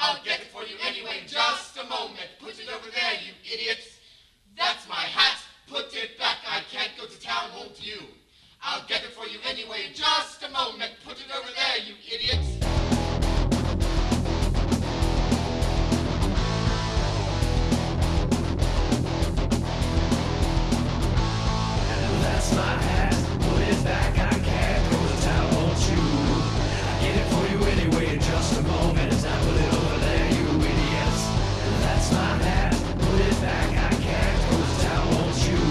I'll get it for you anyway in just a moment. Put it over there, you idiots. That's my hat. Put it back. I can't go to town, won't you? I'll get it for you anyway in just a moment. Put it over there, you idiots. That's my hat, put it back, I can't go to town, won't you? I'll get it for you anyway in just a moment. Now put it over there, you idiots. That's my hat, put it back, I can't go to town, won't you?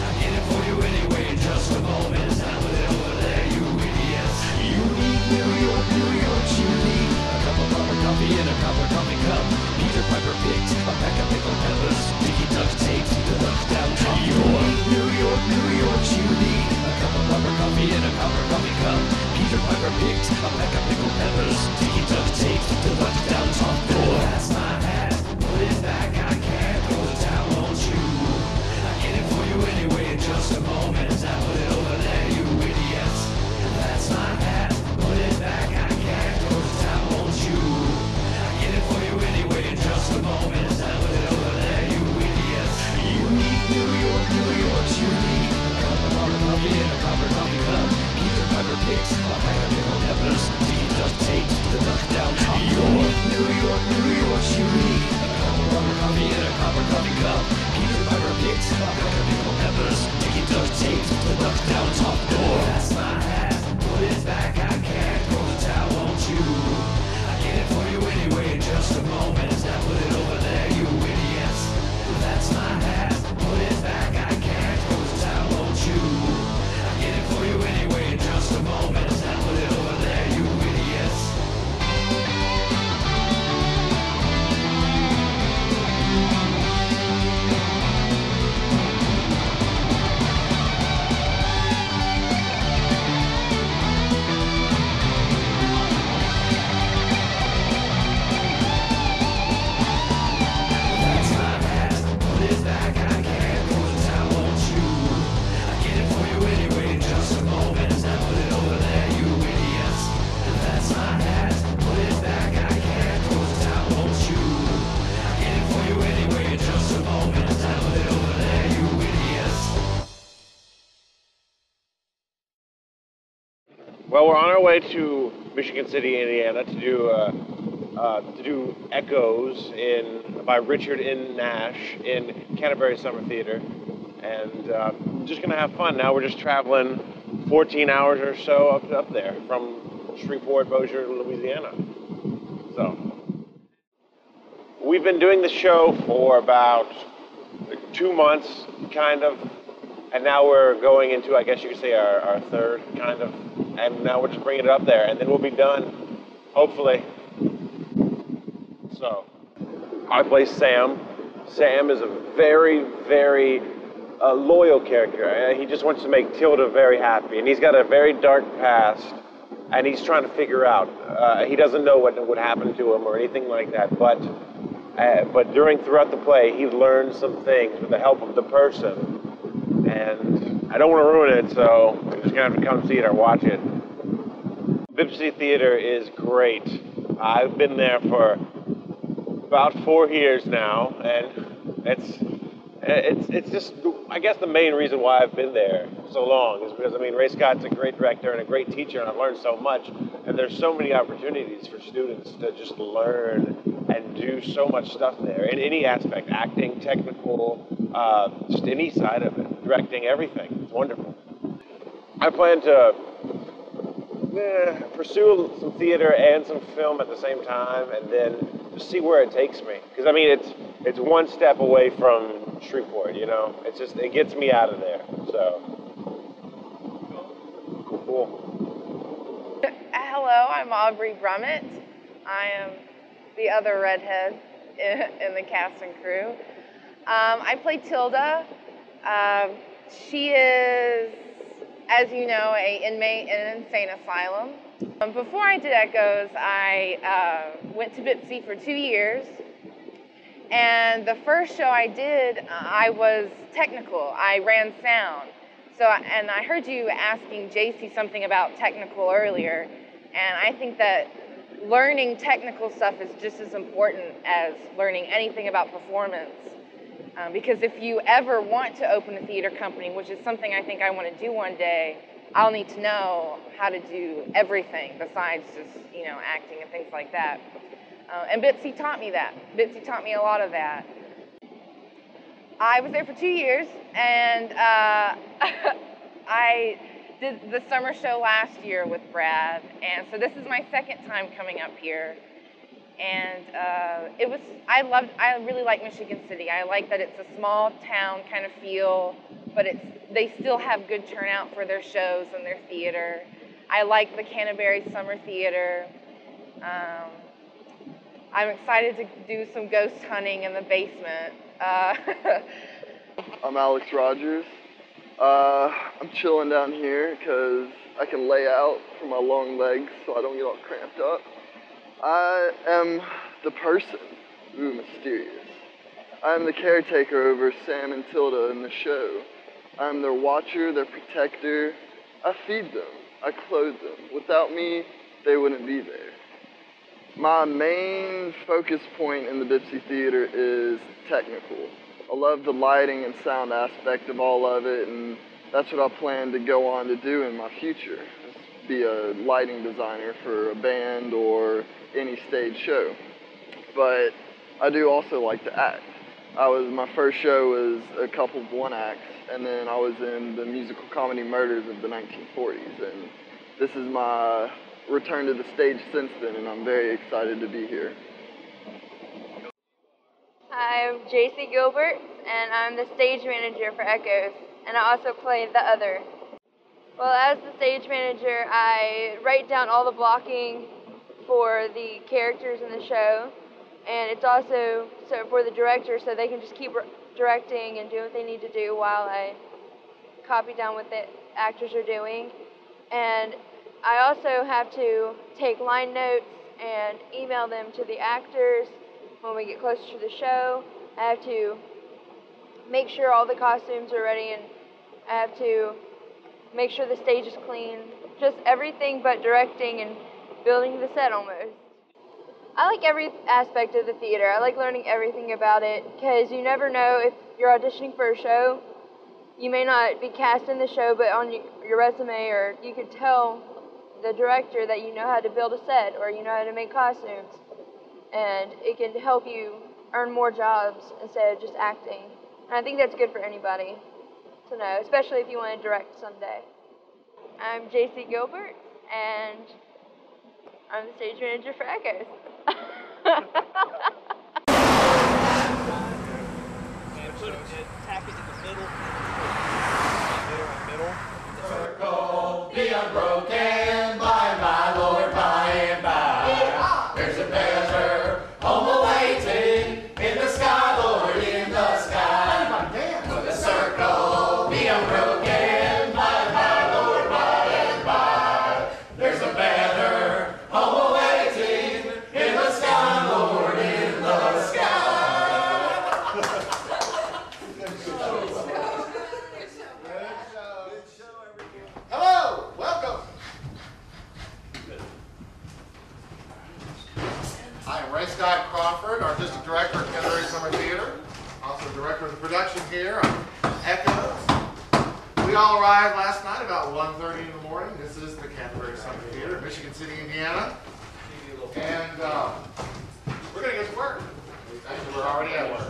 I'll get it for you anyway in just a moment. Now put it over there, you idiots. You need New York, you need a cup of proper coffee and a proper coffee cup. Peter Piper picked a pack of pickled peppers. Dickie duct taped the duck down top. You need New York, you need a cup of proper coffee and a proper coffee cup. Peter Piper picked a pack of pickled peppers. Dickie duct taped the duck down top door. That's my hat, put it back, I can't go to town, won't you? I'll get it for you anyway in just a moment. Now put it over there, you idiots. That's my hat, put it back, I can't go to town, won't you? I'll get it for you anyway in just a moment. Now put it over there, you idiots. You need New York, you need a cup of proper coffee and a proper coffee cup. Peter Piper picked a pack of pickled peppers. Dickie duct taped the duck down top. You need New York, you need a cup of proper coffee and a proper coffee cup. Peter Piper picked a pack of pickled peppers. Dickie duct taped the duck down top door. That's my hat, put it back, I can't go to town, won't you? I'll get it for you anyway in just a moment. Now put it over there, you idiots. That's my hat, put it back, I can't go to town, won't you? I'll get it for you anyway in just a moment. Now put it over there, you idiots. That's my hat, put it back, I can't go to town, won't you? I'll get it for you anyway in just a moment. Now put it over there, you idiots. That's my hat, put it back, I can't go to town, won't you? I'll get it for you anyway in just a moment. Now put it over there, you idiots. Well, we're on our way to Michigan City, Indiana, to do Echoes by Richard N. Nash in Canterbury Summer Theater, and we're just gonna have fun. Now we're just traveling 14 hours or so up there from Shreveport, Bossier, Louisiana. So we've been doing the show for about 2 months, kind of. And now we're going into, I guess you could say, our third, kind of. And now we're just bringing it up there, and then we'll be done, hopefully. So, I play Sam. Sam is a very, very loyal character. He just wants to make Tilda very happy, and he's got a very dark past, and he's trying to figure out. He doesn't know what would happen to him or anything like that, but throughout the play, he learns some things with the help of the person. And I don't want to ruin it, so you're just going to have to come see it or watch it. Vip City Theater is great. I've been there for about 4 years now, and it's just, I guess the main reason why I've been there so long is because, I mean, Ray Scott's a great director and a great teacher, and I've learned so much, and there's so many opportunities for students to just learn and do so much stuff there, in any aspect, acting, technical, just any side of it, directing, everything. It's wonderful. I plan to pursue some theater and some film at the same time, and then just see where it takes me. Because, I mean, it's one step away from Shreveport, you know? It's just, it gets me out of there, so. Cool. Hello, I'm Aubrey Brummett. I am the other redhead in the cast and crew. I play Tilda. She is, as you know, an inmate in an insane asylum. Before I did Echoes, I went to Bipsy for 2 years. And the first show I did, I was technical. I ran sound. And I heard you asking Jasey something about technical earlier. And I think that learning technical stuff is just as important as learning anything about performance. Because if you ever want to open a theater company, which is something I think I want to do one day, I'll need to know how to do everything besides just, acting and things like that. And Bitsy taught me that. Bitsy taught me a lot of that. I was there for 2 years, and I did the summer show last year with Brad, and so this is my second time coming up here. And I really like Michigan City. I like that it's a small town kind of feel, but they still have good turnout for their shows and their theater. I like the Canterbury Summer Theater. I'm excited to do some ghost hunting in the basement. I'm Alex Rogers. I'm chilling down here because I can lay out for my long legs so I don't get all cramped up. I am the person. Ooh, mysterious. I am the caretaker over Sam and Tilda in the show. I am their watcher, their protector. I feed them. I clothe them. Without me, they wouldn't be there. My main focus point in the Bitsy Theater is technical. I love the lighting and sound aspect of all of it, and that's what I plan to go on to do in my future. Be a lighting designer for a band or any stage show. But I do also like to act. My first show was a couple of one acts, and then I was in the musical comedy Murders of the 1940s, and this is my return to the stage since then, and I'm very excited to be here. Hi, I'm Jasey Gilbert, and I'm the stage manager for Echoes, and I also play the other. Well, as the stage manager, I write down all the blocking for the characters in the show, and it's also for the director, so they can just keep directing and do what they need to do while I copy down what the actors are doing. And I also have to take line notes and email them to the actors when we get closer to the show. I have to make sure all the costumes are ready, and I have to make sure the stage is clean. Just everything but directing and building the set almost. I like every aspect of the theater. I like learning everything about it, because you never know if you're auditioning for a show. You may not be cast in the show, but on your resume, or you could tell the director that you know how to build a set or you know how to make costumes. And it can help you earn more jobs instead of just acting. And I think that's good for anybody to know, especially if you want to direct someday. I'm Jasey Gilbert, and I'm the stage manager for Echoes. Tack it in the middle. Circle, be unbroken by my Lord by and by. There's a better home awaiting in the sky, Lord, in the sky. For the circle, be unbroken by my Lord by and by. There's a better home awaiting in the sky, Lord, in the sky. Hello, welcome. I am Ray Scott Crawford, Artistic Director of Canterbury Summer Theater, also Director of the production here on Echoes. We all arrived last night about 1:30 in the morning. This is the Canterbury Summer Theater in Michigan City, Indiana. And we're going to get to work. Actually, we're already at work.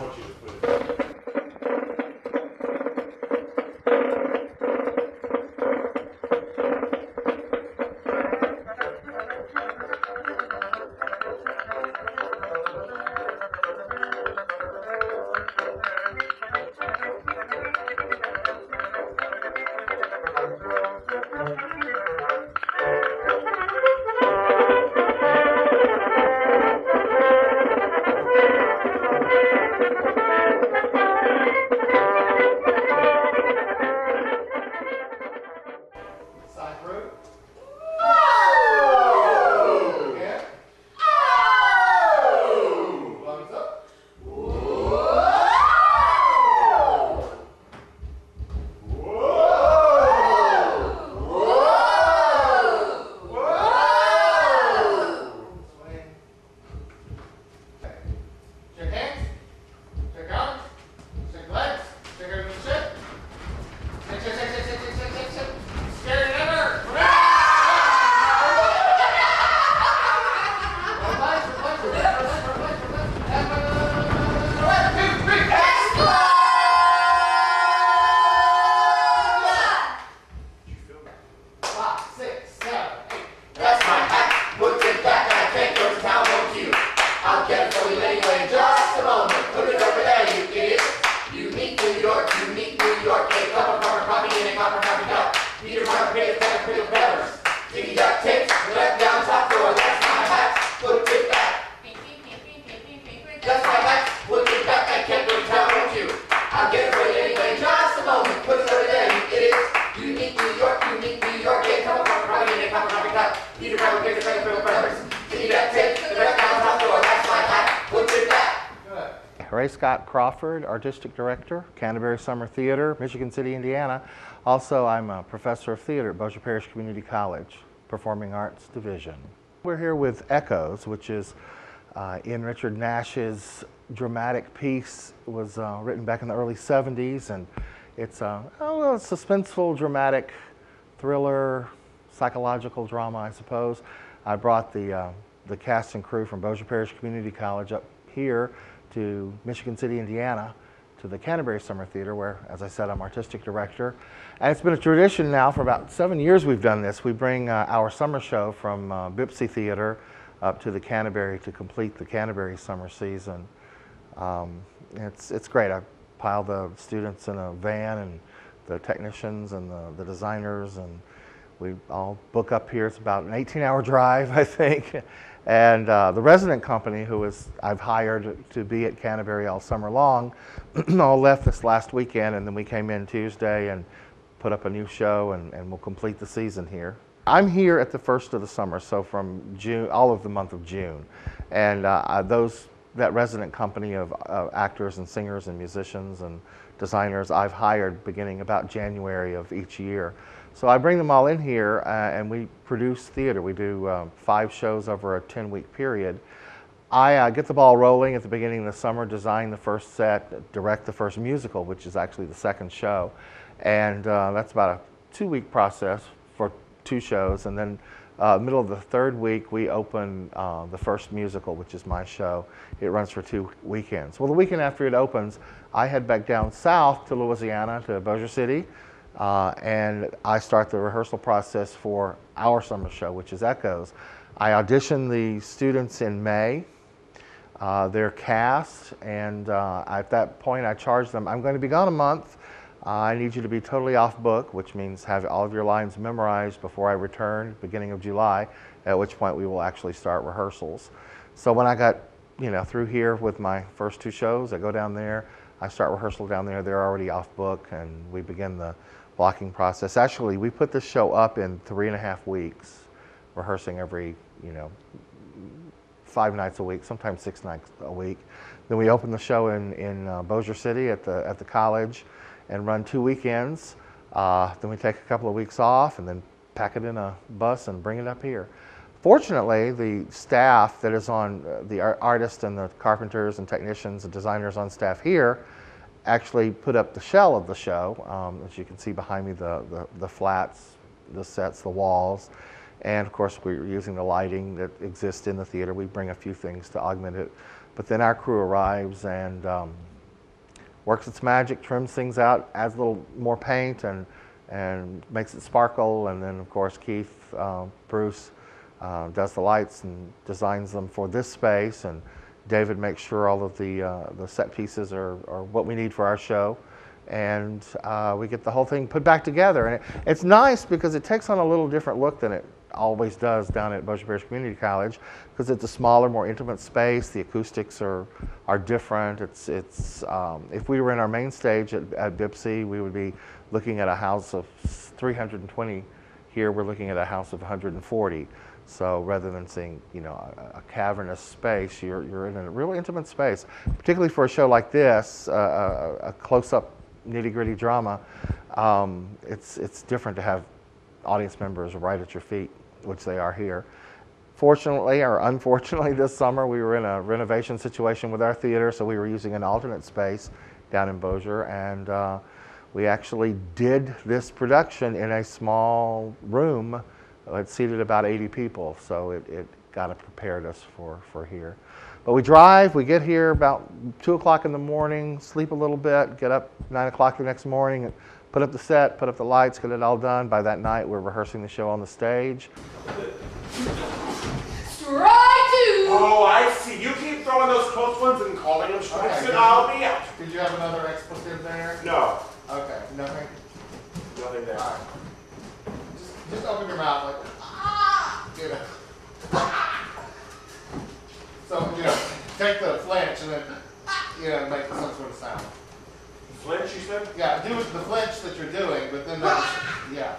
Eat a fellow, pick a fellow, peppers. Give me that tip, the best comes out door. That's my hat, put it back. Good. Ray Scott Crawford, Artistic Director, Canterbury Summer Theater, Michigan City, Indiana. Also, I'm a professor of theater at Bossier Parish Community College, Performing Arts Division. We're here with Echoes, which is in Richard Nash's dramatic piece. It was written back in the early 70s, and it's a suspenseful, dramatic thriller, psychological drama, I suppose. I brought the cast and crew from Bossier Parish Community College up here to Michigan City, Indiana, to the Canterbury Summer Theater, where, as I said, I'm artistic director. And it's been a tradition now for about 7 years we've done this. We bring our summer show from Bipsy Theater up to the Canterbury to complete the Canterbury summer season. It's great. I pile the students in a van and the technicians and the designers, and we all book up here. It's about an 18-hour drive, I think. And the resident company, I've hired to be at Canterbury all summer long, all left this last weekend, and then we came in Tuesday and put up a new show, and we'll complete the season here. I'm here at the first of the summer, so from June, all of the month of June. And that resident company of actors and singers and musicians and designers I've hired beginning about January of each year. So I bring them all in here and we produce theater. We do 5 shows over a 10-week period. I get the ball rolling at the beginning of the summer, design the first set, direct the first musical, which is actually the second show. And that's about a 2-week process for 2 shows. And then middle of the 3rd week, we open the first musical, which is my show. It runs for 2 weekends. Well, the weekend after it opens, I head back down south to Louisiana, to Bossier City, and I start the rehearsal process for our summer show, which is Echoes. I audition the students in May. They're cast, and at that point I charge them, I'm going to be gone a month. I need you to be totally off book, which means have all of your lines memorized before I return, beginning of July, at which point we will actually start rehearsals. So when I got through here with my first 2 shows, I go down there, I start rehearsal down there, they're already off book, and we begin the blocking process. Actually, we put this show up in 3.5 weeks, rehearsing every 5 nights a week, sometimes 6 nights a week. Then we open the show in Bossier City at the college and run 2 weekends. Then we take a couple of weeks off and then pack it in a bus and bring it up here. Fortunately, the staff that is on, the artists and the carpenters and technicians and designers on staff here actually put up the shell of the show. As you can see behind me, the flats, the sets, the walls. And of course, we're using the lighting that exists in the theater. We bring a few things to augment it. But then our crew arrives and works its magic, trims things out, adds a little more paint and makes it sparkle. And then of course Keith, Bruce does the lights and designs them for this space, and David makes sure all of the set pieces are what we need for our show. And we get the whole thing put back together. And it's nice because it takes on a little different look than it always does down at Bossier Parish Community College, because it's a smaller, more intimate space. The acoustics are different. It's if we were in our main stage at Bipsy, we would be looking at a house of 320. Here we're looking at a house of 140. So rather than seeing a cavernous space, you're in a really intimate space. Particularly for a show like this, a close-up, nitty-gritty drama. It's different to have audience members right at your feet, which they are here. Fortunately or unfortunately, this summer we were in a renovation situation with our theater, so we were using an alternate space down in Bossier, and we actually did this production in a small room. It seated about 80 people, so it kind of prepared us for here. But we drive, we get here about 2 o'clock in the morning, sleep a little bit, get up 9 o'clock the next morning, put up the set, put up the lights, get it all done. By that night, we're rehearsing the show on the stage. Strike 2! Oh, I see. You keep throwing those close ones and calling them strikes, and I'll be out. Did you have another expletive there? No. Okay, nothing? Nothing there. All right. Just open your mouth like, ah! So, take the flinch and then, make some sort of sound. Flinch, you said? Yeah, do the flinch that you're doing, but then, yeah.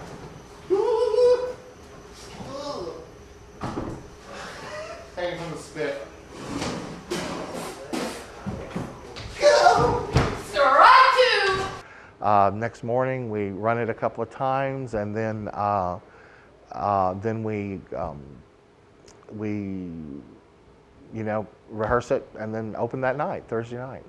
spit. Next morning, we run it a couple of times, and then we rehearse it, and then open that night, Thursday night.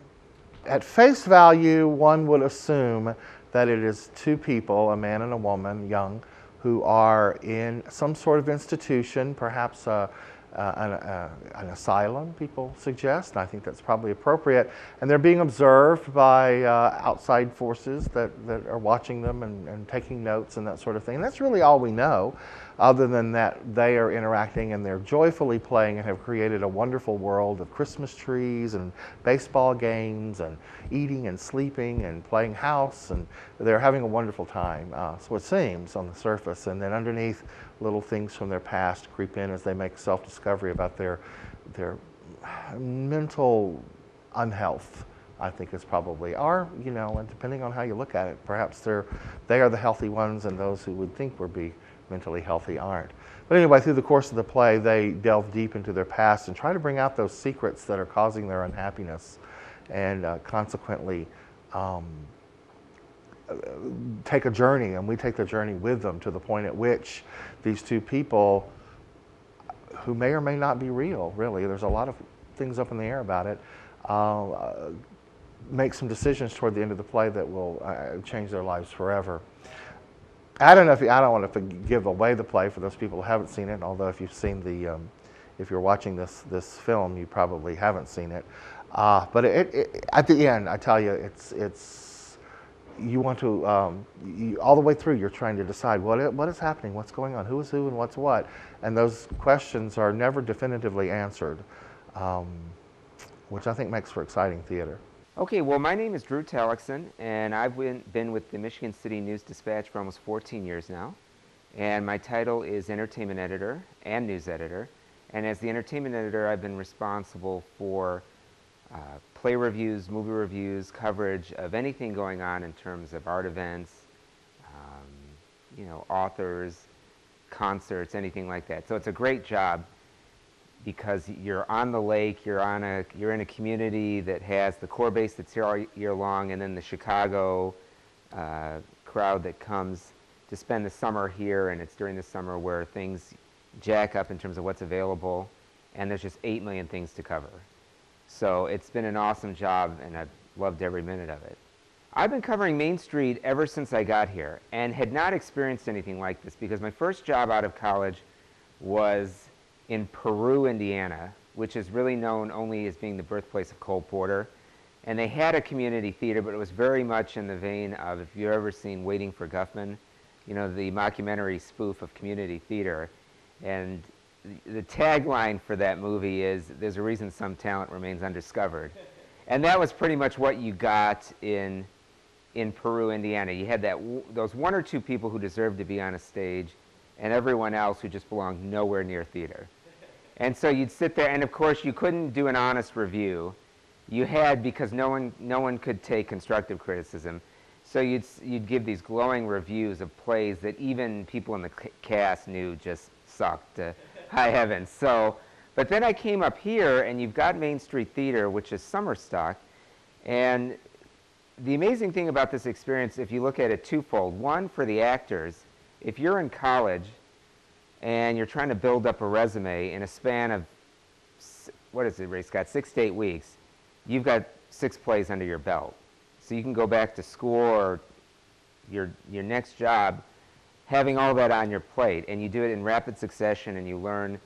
At face value, one would assume that it is two people, a man and a woman, young, who are in some sort of institution, perhaps an asylum, people suggest, and I think that's probably appropriate. And they're being observed by outside forces that are watching them and taking notes and that sort of thing. And that's really all we know, other than that they are interacting and they're joyfully playing and have created a wonderful world of Christmas trees and baseball games and eating and sleeping and playing house, and they're having a wonderful time. So it seems on the surface, and then underneath, little things from their past creep in as they make self-discovery about their mental unhealth, I think is probably, or, and depending on how you look at it, perhaps they are the healthy ones and those who would think would be mentally healthy aren't. But anyway, through the course of the play, they delve deep into their past and try to bring out those secrets that are causing their unhappiness, and consequently take a journey, and we take the journey with them to the point at which these two people, who may or may not be real, really, there's a lot of things up in the air about it, make some decisions toward the end of the play that will change their lives forever. I don't want to give away the play for those people who haven't seen it, although if you've seen if you're watching this film, you probably haven't seen it. But at the end, I tell you, it's you want to, all the way through, you're trying to decide what is happening, what's going on, who is who and what's what, and those questions are never definitively answered, which I think makes for exciting theater. Okay, well, my name is Drew Tellickson, and I've been with the Michigan City News-Dispatch for almost 14 years now, and my title is Entertainment Editor and News Editor, and as the Entertainment Editor, I've been responsible for play reviews, movie reviews, coverage of anything going on in terms of art events, authors, concerts, anything like that. So it's a great job because you're on the lake, you're in a community that has the core base that's here all year long, and then the Chicago crowd that comes to spend the summer here, and it's during the summer where things jack up in terms of what's available, and there's just 8 million things to cover. So it's been an awesome job, and I've loved every minute of it. I've been covering Main Street ever since I got here, and had not experienced anything like this, because my first job out of college was in Peru, Indiana, which is really known only as being the birthplace of Cole Porter. And they had a community theater, but it was very much in the vein of, if you've ever seen Waiting for Guffman, the mockumentary spoof of community theater. And the tagline for that movie is, "There's a reason some talent remains undiscovered." And that was pretty much what you got in Peru, Indiana. You had those one or two people who deserved to be on a stage, and everyone else who just belonged nowhere near theater. And so you'd sit there, and of course you couldn't do an honest review. You had, because no one could take constructive criticism, so you'd give these glowing reviews of plays that even people in the cast knew just sucked to high heavens. So, but then I came up here, and you've got Main Street Theater, which is summer stock, and the amazing thing about this experience, if you look at it twofold: one, for the actors, if you're in college and you're trying to build up a resume in a span of, what is it, Ray Scott, 6 to 8 weeks, you've got 6 plays under your belt. So you can go back to school or your next job having all that on your plate, and you do it in rapid succession, and you learn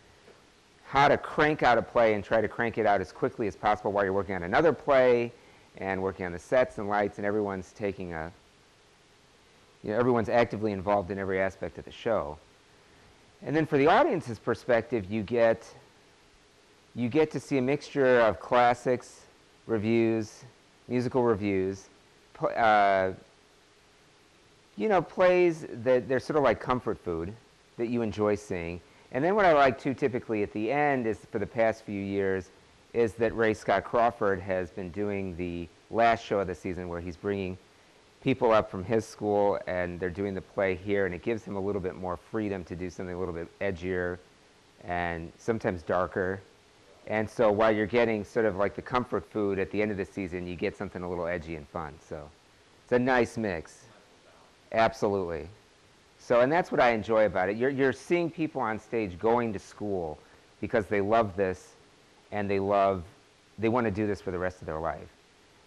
how to crank out a play and try to crank it out as quickly as possible while you're working on another play and working on the sets and lights, and everyone's taking everyone's actively involved in every aspect of the show. And then for the audience's perspective, you get to see a mixture of classics, reviews, musical reviews, plays that they're sort of like comfort food that you enjoy seeing. And then what I like too, typically at the end, is for the past few years, is that Ray Scott Crawford has been doing the last show of the season, where he's bringing people up from his school, and they're doing the play here, and it gives him a little bit more freedom to do something a little bit edgier and sometimes darker. And so while you're getting sort of like the comfort food at the end of the season, you get something a little edgy and fun. So it's a nice mix. Absolutely. So, and that's what I enjoy about it. You're seeing people on stage going to school because they love this and they want to do this for the rest of their life.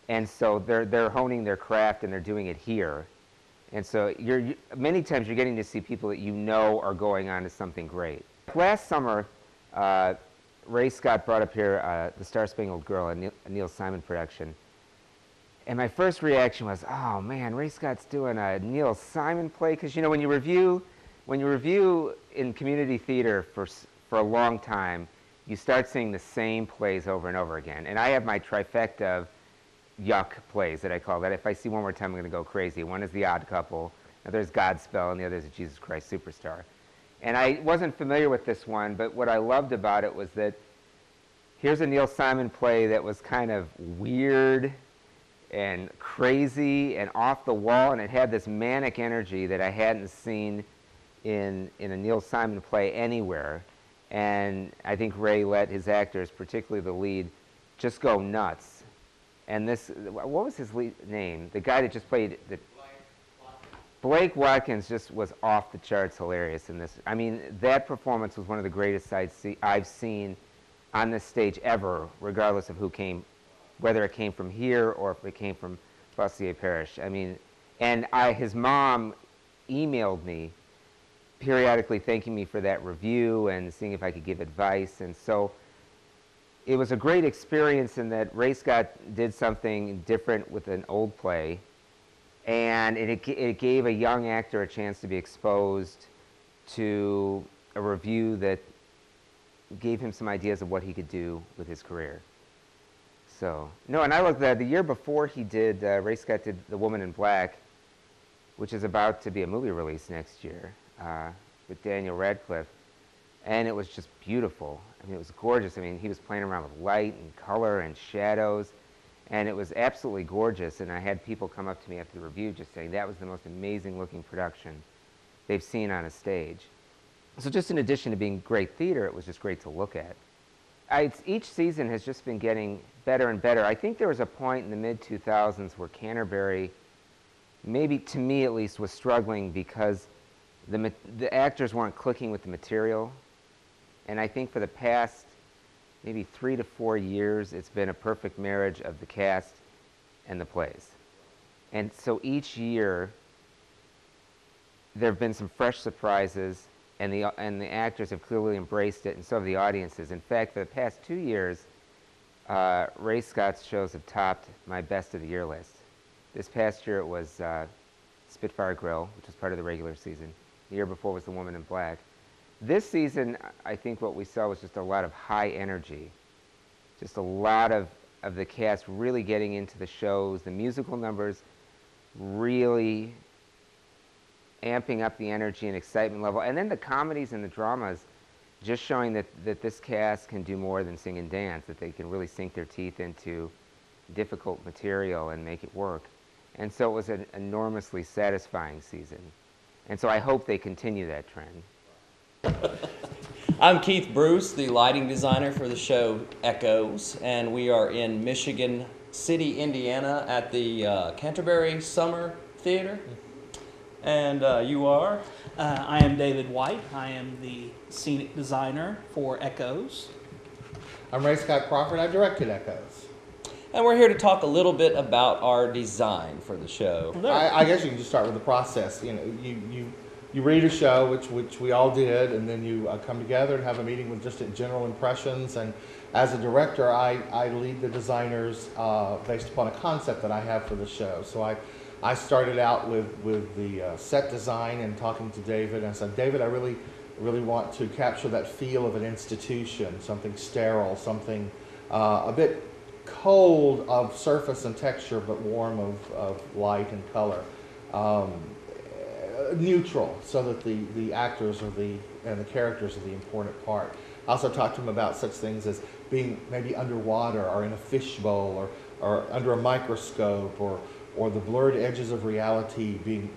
And so they're honing their craft and they're doing it here. And so many times you're getting to see people that you know are going on to something great. Last summer, Ray Scott brought up here The Star-Spangled Girl, a Neil Simon production. And my first reaction was, oh man, Ray Scott's doing a Neil Simon play? Because you know, when you review in community theater for a long time, you start seeing the same plays over and over again. And I have my trifecta of yuck plays that I call that. If I see one more time, I'm going to go crazy. One is The Odd Couple, another is Godspell, and the other is Jesus Christ Superstar. And I wasn't familiar with this one, but what I loved about it was that here's a Neil Simon play that was kind of weird and crazy and off the wall, and it had this manic energy that I hadn't seen in a Neil Simon play anywhere. And I think Ray let his actors, particularly the lead, just go nuts. And this, what was his name? The guy that just played the Blake Watkins just was off the charts hilarious in this. I mean, that performance was one of the greatest I've seen on this stage ever, regardless of who came, whether it came from here or if it came from Bossier Parish. I mean, and his mom emailed me periodically thanking me for that review and seeing if I could give advice. And so it was a great experience in that Ray Scott did something different with an old play, and it gave a young actor a chance to be exposed to a review that gave him some ideas of what he could do with his career. So, no, and I looked at the year before he did, Ray Scott did The Woman in Black, which is about to be a movie release next year with Daniel Radcliffe, and it was just beautiful. I mean, it was gorgeous. I mean, he was playing around with light and color and shadows, and it was absolutely gorgeous. And I had people come up to me after the review just saying that was the most amazing looking production they've seen on a stage. So just in addition to being great theater, it was just great to look at. Each season has just been getting better and better. I think there was a point in the mid-2000s where Canterbury, maybe to me at least, was struggling because the actors weren't clicking with the material. And I think for the past maybe 3 to 4 years, it's been a perfect marriage of the cast and the plays. And so each year, there have been some fresh surprises, and the actors have clearly embraced it, and so have the audiences. In fact, for the past 2 years, Ray Scott's shows have topped my best of the year list. This past year it was Spitfire Grill, which was part of the regular season. The year before was The Woman in Black. This season, I think what we saw was just a lot of high energy. Just a lot of the cast really getting into the shows, the musical numbers really amping up the energy and excitement level. And then the comedies and the dramas just showing that this cast can do more than sing and dance, that they can really sink their teeth into difficult material and make it work. And so it was an enormously satisfying season. And so I hope they continue that trend. I'm Keith Bruce, the lighting designer for the show Echoes, and we are in Michigan City, Indiana at the Canterbury Summer Theater. And you are? I am David White. I am the scenic designer for Echoes. I'm Ray Scott Crawford. I directed Echoes. And we're here to talk a little bit about our design for the show. I guess you can just start with the process. You know, you read a show, which we all did, and then you come together and have a meeting with just general impressions. And as a director, I lead the designers based upon a concept that I have for the show. So I started out with the set design and talking to David, and I said, David, I really want to capture that feel of an institution, something sterile, something a bit cold of surface and texture, but warm of light and color. Neutral, so that the actors and the characters are the important part. I also talked to him about such things as being maybe underwater or in a fishbowl or under a microscope or the blurred edges of reality being,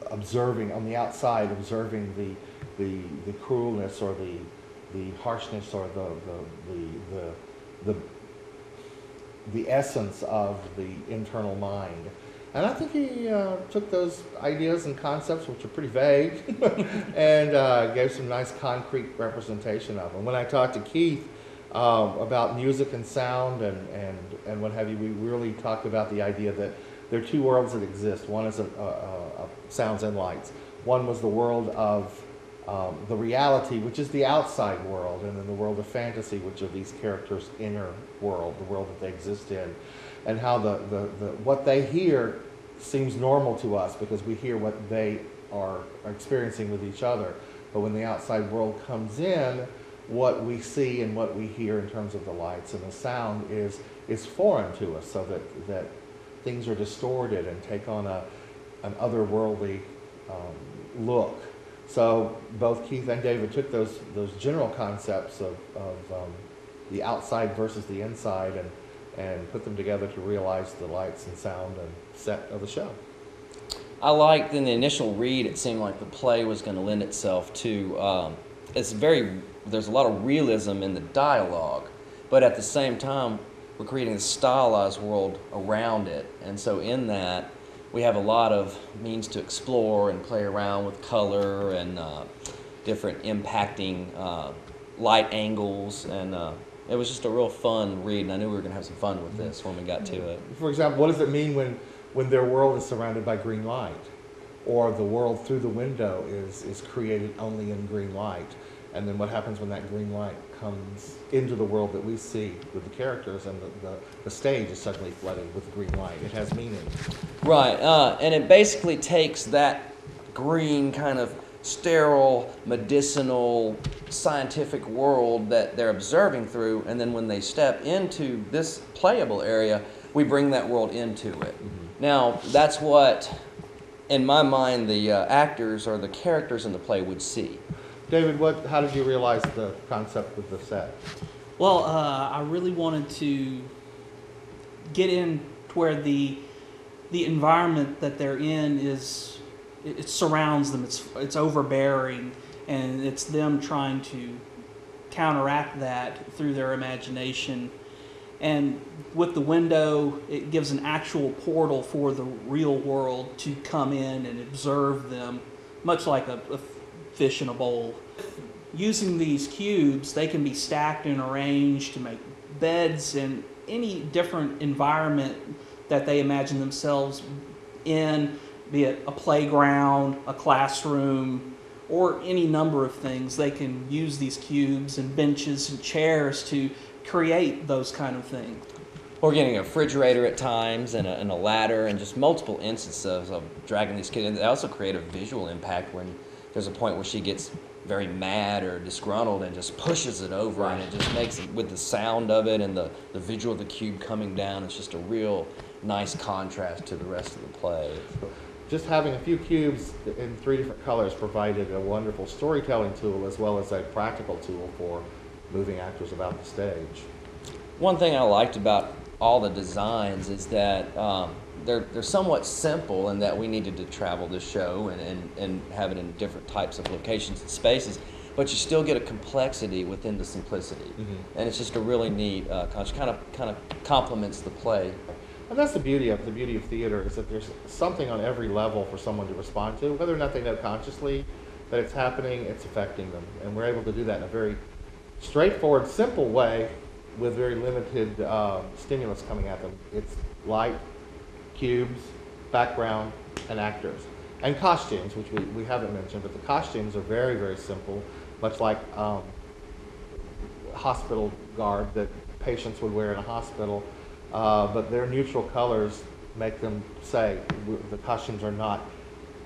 observing on the outside, observing the cruelness or the harshness or the essence of the internal mind. And I think he took those ideas and concepts, which are pretty vague, and gave some nice concrete representation of them. When I talked to Keith about music and sound and what have you, we really talked about the idea that there are two worlds that exist. One is sounds and lights. One was the world of the reality, which is the outside world, and then the world of fantasy, which are these characters' inner world, the world that they exist in, and how what they hear seems normal to us because we hear what they are experiencing with each other. But when the outside world comes in, what we see and what we hear in terms of the lights and the sound is foreign to us, so that things are distorted and take on an otherworldly look. So both Keith and David took those general concepts of the outside versus the inside and put them together to realize the lights and sound and set of the show. I liked in the initial read, it seemed like the play was going to lend itself to, there's a lot of realism in the dialogue, but at the same time, we're creating a stylized world around it. And so in that, we have a lot of means to explore and play around with color and different impacting light angles, and it was just a real fun read, and I knew we were going to have some fun with this when we got to it. For example, what does it mean when their world is surrounded by green light, or the world through the window is created only in green light? And then what happens when that green light comes into the world that we see with the characters, and the stage is suddenly flooded with green light? It has meaning. Right, and it basically takes that green kind of sterile, medicinal, scientific world that they're observing through, and then when they step into this playable area, we bring that world into it. Mm-hmm. Now, that's what, in my mind, the actors or the characters in the play would see. David, how did you realize the concept with the set? Well, I really wanted to get in to where the environment that they're in it surrounds them. It's overbearing, and it's them trying to counteract that through their imagination. And with the window, it gives an actual portal for the real world to come in and observe them, much like a fish in a bowl. Using these cubes, they can be stacked and arranged to make beds in any different environment that they imagine themselves in, be it a playground, a classroom, or any number of things. They can use these cubes and benches and chairs to create those kind of things. Or getting a refrigerator at times and a ladder, and just multiple instances of dragging these kids. And they also create a visual impact when there's a point where she gets very mad or disgruntled and just pushes it over, and it just makes it, with the sound of it and the visual of the cube coming down, it's just a real nice contrast to the rest of the play. Just having a few cubes in 3 different colors provided a wonderful storytelling tool as well as a practical tool for moving actors about the stage. One thing I liked about all the designs is that they're somewhat simple in that we needed to travel this show and have it in different types of locations and spaces, but you still get a complexity within the simplicity. Mm-hmm. And it's just a really neat, kind of complements the play. And that's the beauty of theater, is that there's something on every level for someone to respond to, whether or not they know consciously that it's happening, it's affecting them. And we're able to do that in a very straightforward, simple way with very limited stimulus coming at them. It's light, cubes, background, and actors. And costumes, which we haven't mentioned, but the costumes are very, very simple, much like hospital garb that patients would wear in a hospital. But their neutral colors make them say the costumes are not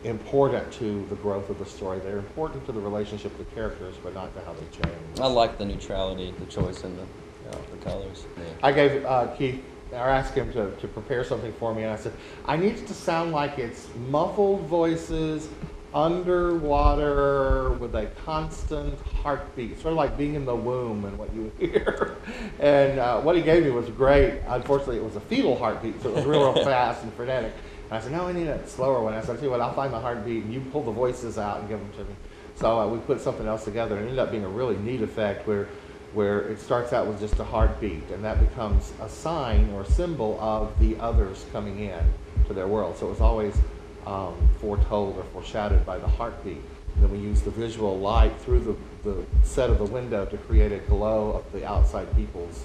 important to the growth of the story. They're important to the relationship of the characters, but not to how they change. I like the neutrality, the choice in the colors. Yeah. I gave Keith, or asked him to prepare something for me, and I said, I need it to sound like it's muffled voices, underwater, with a constant heartbeat, sort of like being in the womb and what you hear. And what he gave me was great. Unfortunately, it was a fetal heartbeat, so it was real fast and frenetic. And I said, no, I need a slower one. I said, see what, I'll find the heartbeat, and you pull the voices out and give them to me. So we put something else together, and it ended up being a really neat effect where it starts out with just a heartbeat, and that becomes a sign or a symbol of the others coming in to their world. So it was always foretold or foreshadowed by the heartbeat. And then we use the visual light through the set of the window to create a glow of the outside people's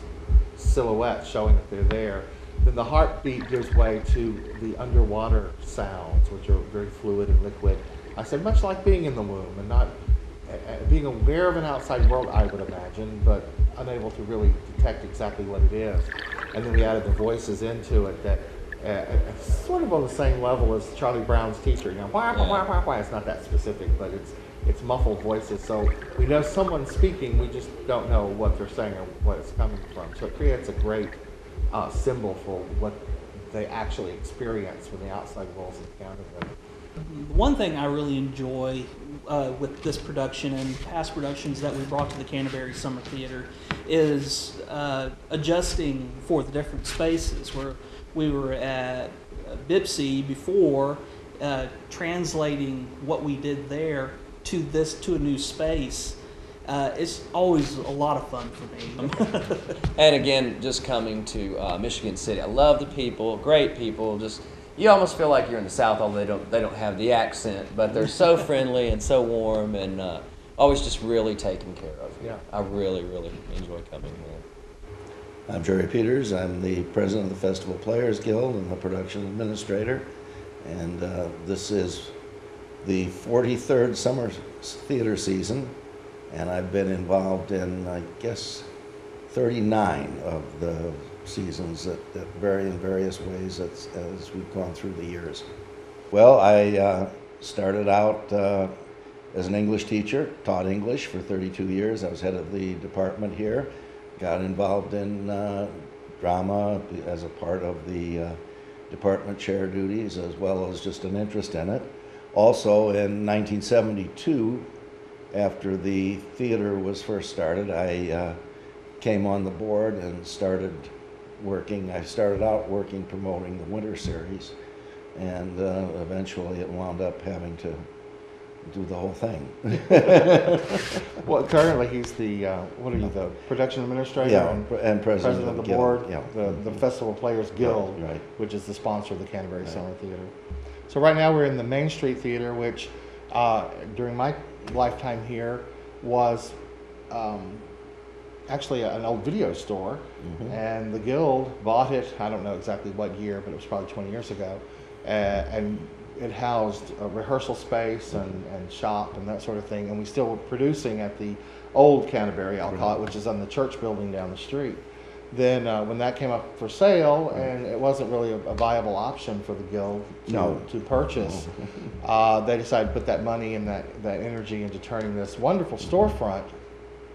silhouettes showing that they're there. Then the heartbeat gives way to the underwater sounds, which are very fluid and liquid. I said, much like being in the womb and not being aware of an outside world, I would imagine, but unable to really detect exactly what it is. And then we added the voices into it that sort of on the same level as Charlie Brown's teacher. You know, wah, wah, wah, wah, wah. It's not that specific, but it's muffled voices. So we know someone's speaking, we just don't know what they're saying or what it's coming from. So it creates a great symbol for what they actually experience when the outside world's encountered them. One thing I really enjoy with this production and past productions that we brought to the Canterbury Summer Theater is adjusting for the different spaces. Where we were at Bipsy before, translating what we did there to a new space. It's always a lot of fun for me. And again, just coming to Michigan City, I love the people, great people. Just you almost feel like you're in the South, although they don't have the accent, but they're so friendly and so warm, and always just really taken care of. Yeah, I really enjoy coming here. I'm Gerald Peters. I'm the president of the Festival Players Guild and the production administrator, and this is the 43rd summer theater season. And I've been involved in, I guess, 39 of the seasons that vary in various ways as we've gone through the years. Well, I started out as an English teacher, taught English for 32 years. I was head of the department here. Got involved in drama as a part of the department chair duties, as well as just an interest in it. Also, in 1972, after the theater was first started, I came on the board and started working. I started out working promoting the winter series, and eventually it wound up having to do the whole thing. Well, currently he's the, what are you, the production administrator? Yeah, and president of the Guild, board, yeah. the Festival Players Guild, right. Which is the sponsor of the Canterbury Summer Theater. So right now we're in the Main Street Theater, which during my lifetime here was actually an old video store, and the Guild bought it, I don't know exactly what year, but it was probably 20 years ago, and it housed a rehearsal space and shop and that sort of thing, and we still were producing at the old Canterbury, I'll call it, which is on the church building down the street. Then when that came up for sale, and it wasn't really a viable option for the Guild to purchase, they decided to put that money and that energy into turning this wonderful storefront,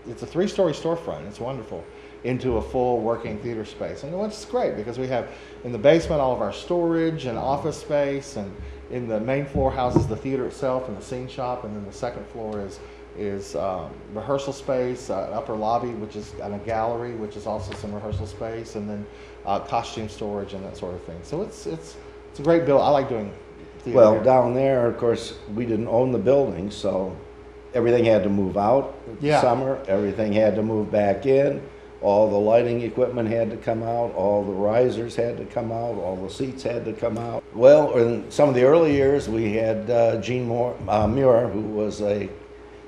it's a 3-story storefront, it's wonderful, into a full working theater space. And it's great because we have in the basement all of our storage and office space, and in the main floor houses the theater itself and the scene shop, and then the second floor is rehearsal space, upper lobby, which is and a gallery, which is also some rehearsal space, and then costume storage and that sort of thing. So it's a great build. I like doing theater. Well, here. down there, of course, we didn't own the building, so everything had to move out in the summer. Everything had to move back in. All the lighting equipment had to come out. All the risers had to come out. All the seats had to come out. Well, in some of the early years, we had Jean Muir, who was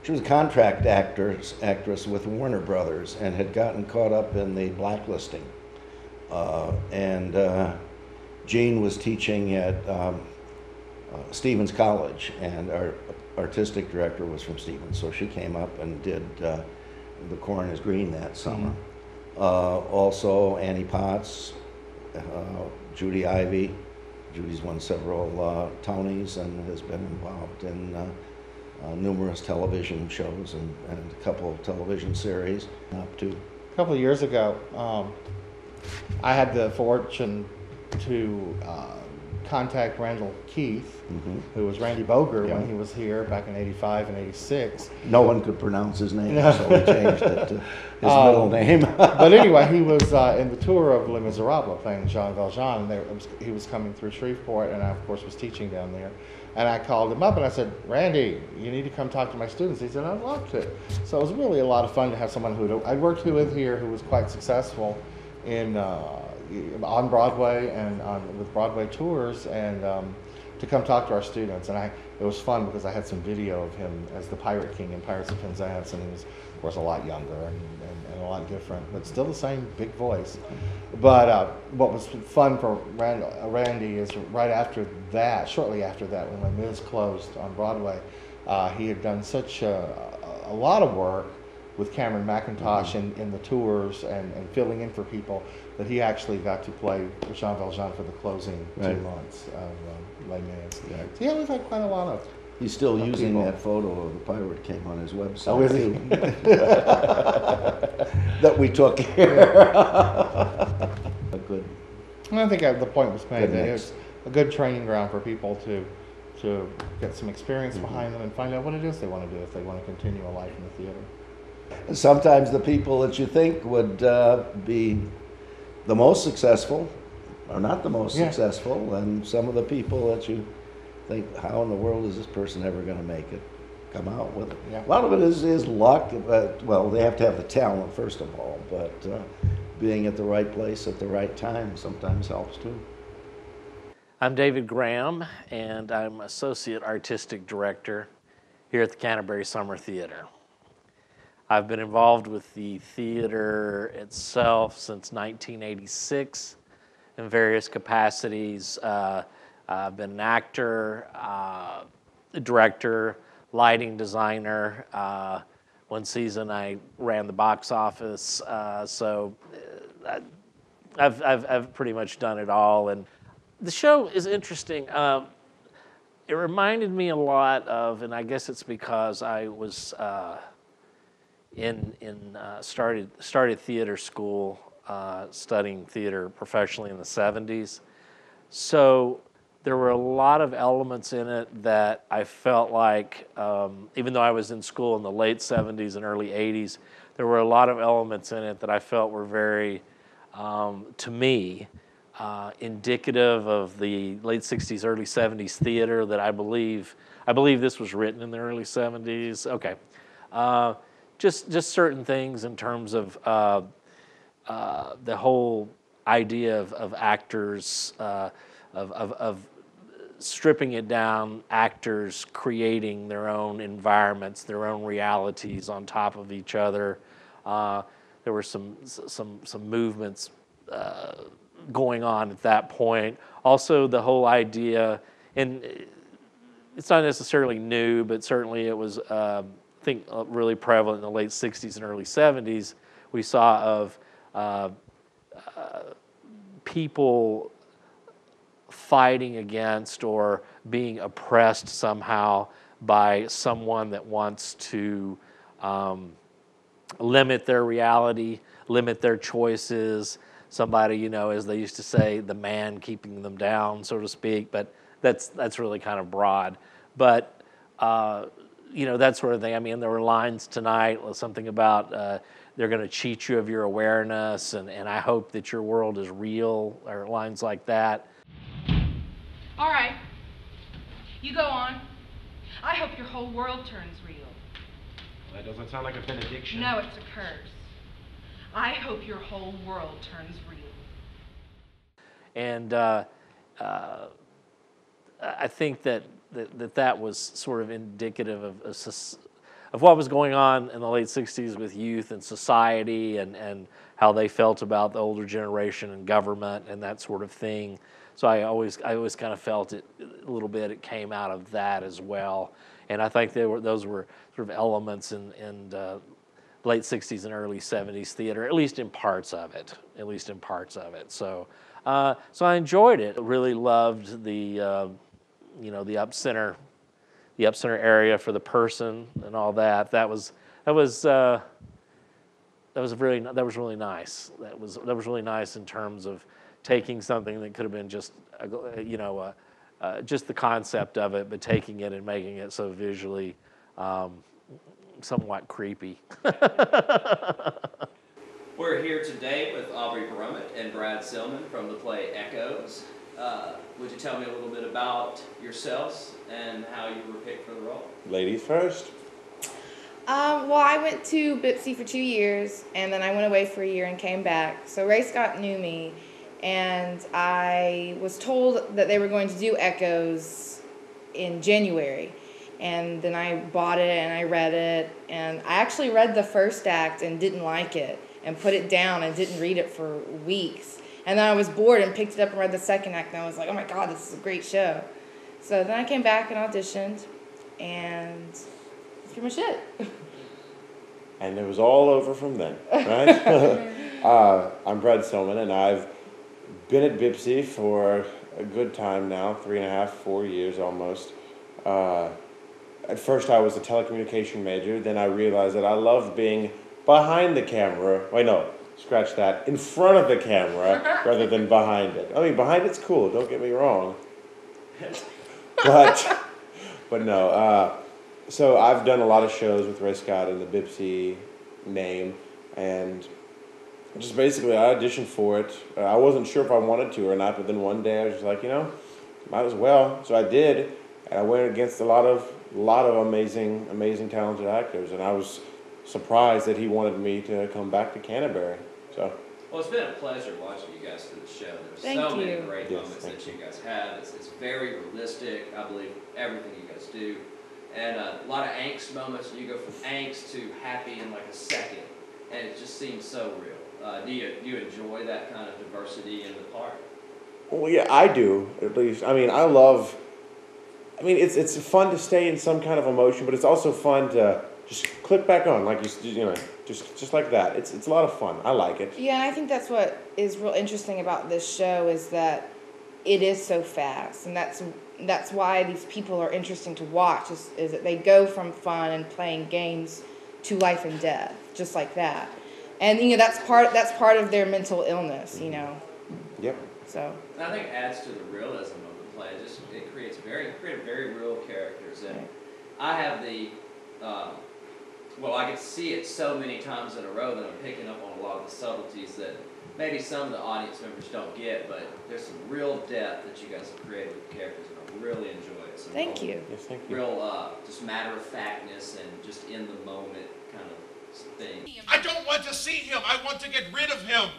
she was a contract actress with Warner Brothers and had gotten caught up in the blacklisting. Jean was teaching at Stevens College, and our artistic director was from Stevens, so she came up and did The Corn is Green that summer. Also Annie Potts, Judy Ivey. Judy's won several Tonys and has been involved in numerous television shows and a couple of television series. Up to a couple of years ago, I had the fortune to contact Randall Keith, who was Randy Boger when he was here back in '85 and '86. No one could pronounce his name, so we changed it to his middle name. But anyway, he was in the tour of Les Miserables playing Jean Valjean, and he was coming through Shreveport, and I, of course, was teaching down there. And I called him up and I said, Randy, you need to come talk to my students. He said, I'd love to. So it was really a lot of fun to have someone who I worked with here who was quite successful in on Broadway and with Broadway tours, and to come talk to our students. And it was fun because I had some video of him as the Pirate King in Pirates of Penzance, and he was, of course, a lot younger and a lot different, but still the same big voice. But what was fun for Randy is right after that, shortly after that, when Les Mis closed on Broadway, he had done such a lot of work with Cameron McIntosh in the tours and filling in for people that he actually got to play Jean Valjean for the closing 2 months of Les Mis. Yeah. So yeah, we've had quite a lot of. He's still using people. that photo of the Pirate King on his website. Oh, is he? That we took here. Good. I think the point was made Good that mix. it's a good training ground for people to get some experience behind them and find out what it is they want to do if they want to continue a life in the theater. Sometimes the people that you think would be the most successful are not the most successful, and some of the people that you think, how in the world is this person ever going to make it, come out with it? Yeah. A lot of it is luck. Well, they have to have the talent, first of all, but being at the right place at the right time sometimes helps too. I'm David Graham, and I'm Associate Artistic Director here at the Canterbury Summer Theater. I've been involved with the theater itself since 1986 in various capacities. I've been an actor, director, lighting designer. One season I ran the box office, so I've pretty much done it all. And the show is interesting. It reminded me a lot of, and I guess it's because I was started theater school, studying theater professionally in the 70s. So there were a lot of elements in it that I felt like, even though I was in school in the late 70s and early 80s, there were a lot of elements in it that I felt were very, to me, indicative of the late 60s, early 70s theater that I believe this was written in the early 70s. Okay. Just certain things in terms of the whole idea of actors, of stripping it down, actors creating their own environments, their own realities on top of each other. There were some movements going on at that point. Also, the whole idea, and it's not necessarily new, but certainly it was, I think, really prevalent in the late 60s and early 70s. We saw of people fighting against or being oppressed somehow by someone that wants to limit their reality, limit their choices. Somebody, you know, as they used to say, the man keeping them down, so to speak. But that's really kind of broad. But you know, that sort of thing. I mean, there were lines tonight, something about they're going to cheat you of your awareness, and I hope that your world is real, or lines like that. All right, you go on. I hope your whole world turns real. Well, that doesn't sound like a benediction. No, it's a curse. I hope your whole world turns real. And I think that was sort of indicative of what was going on in the late 60s with youth and society, and how they felt about the older generation and government and that sort of thing. So I always kind of felt it a little bit. It came out of that as well, and I think those were sort of elements in late 60s and early 70s theater, at least in parts of it. So so I enjoyed it. I really loved the you know, the up center area for the person and all that. That was really nice. That was really nice in terms of taking something that could have been just you know, just the concept of it, but taking it and making it so visually somewhat creepy. We're here today with Aubrey Brummett and Brad Silman from the play Echoes. would you tell me a little bit about yourselves and how you were picked for the role? Ladies first. Well, I went to Bipsy for 2 years, and then I went away for a year and came back. So Ray Scott knew me, and I was told that they were going to do Echoes in January. And then I bought it and I read it, and I actually read the first act and didn't like it and put it down and didn't read it for weeks. And then I was bored and picked it up and read the second act, and I was like, oh my God, this is a great show. So then I came back and auditioned, and that's pretty much it. And it was all over from then, right? I'm Brad Silman, and I've been at Bipsy for a good time now, 3.5, 4 years almost. At first I was a telecommunication major, then I realized that I loved being behind the camera. Wait, no, scratch that. In front of the camera rather than behind it. I mean, behind it's cool, don't get me wrong. But no, so I've done a lot of shows with Ray Scott in the Bipsy name, and just basically I auditioned for it. I wasn't sure if I wanted to or not, but then one day I was just like, might as well. So I did, and I went against a lot of amazing talented actors, and I was surprised that he wanted me to come back to Canterbury. So. Well, it's been a pleasure watching you guys through the show. There's Thank so you. many great moments thank that you guys have. It's very realistic. I believe everything you guys do. And a lot of angst moments. You go from angst to happy in like a second. And it just seems so real. Do you enjoy that kind of diversity in the part? Well, yeah, I do, at least. I mean, it's fun to stay in some kind of emotion, but it's also fun to just click back on, like just like that. It's a lot of fun. I like it. Yeah, and I think that's what is real interesting about this show is that it is so fast, and that's why these people are interesting to watch. Is that they go from fun and playing games to life and death, just like that. And that's part of their mental illness. Yep. So. And I think it adds to the realism of the play. It creates very real characters, and Right. I have the. I get to see it so many times in a row that I'm picking up on a lot of the subtleties that maybe some of the audience members don't get, but there's some real depth that you guys have created with the characters, and I really enjoy it. So Thank you. Yes, thank you. Real, just matter-of-factness and just in the moment kind of thing. I don't want to see him. I want to get rid of him.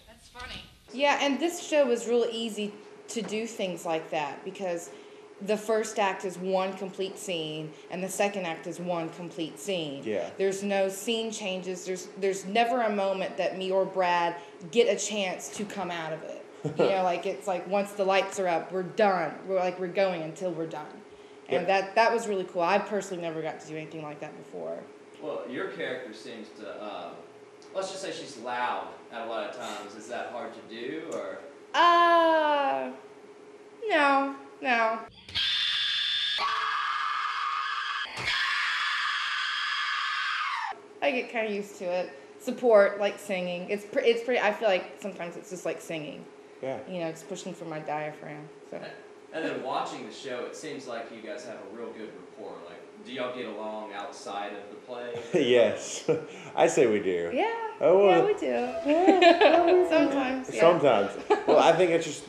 That's funny. Yeah, and this show was real easy to do things like that because the first act is one complete scene and the second act is one complete scene. Yeah. There's no scene changes. There's never a moment that me or Brad get a chance to come out of it. It's like once the lights are up, we're done. We're going until we're done. And that was really cool. I personally never got to do anything like that before. Well, your character seems to, let's just say she's loud at a lot of times. Is that hard to do, or? No. I get kind of used to it. Support, like singing. It's pretty. I feel like sometimes it's just like singing. Yeah. It's pushing from my diaphragm. So. And then watching the show, it seems like you guys have a real good rapport. Like, do y'all get along outside of the play? Yes, I say we do. Yeah. Oh, well, yeah, we do. Sometimes. Yeah. Sometimes. Well, I think it's just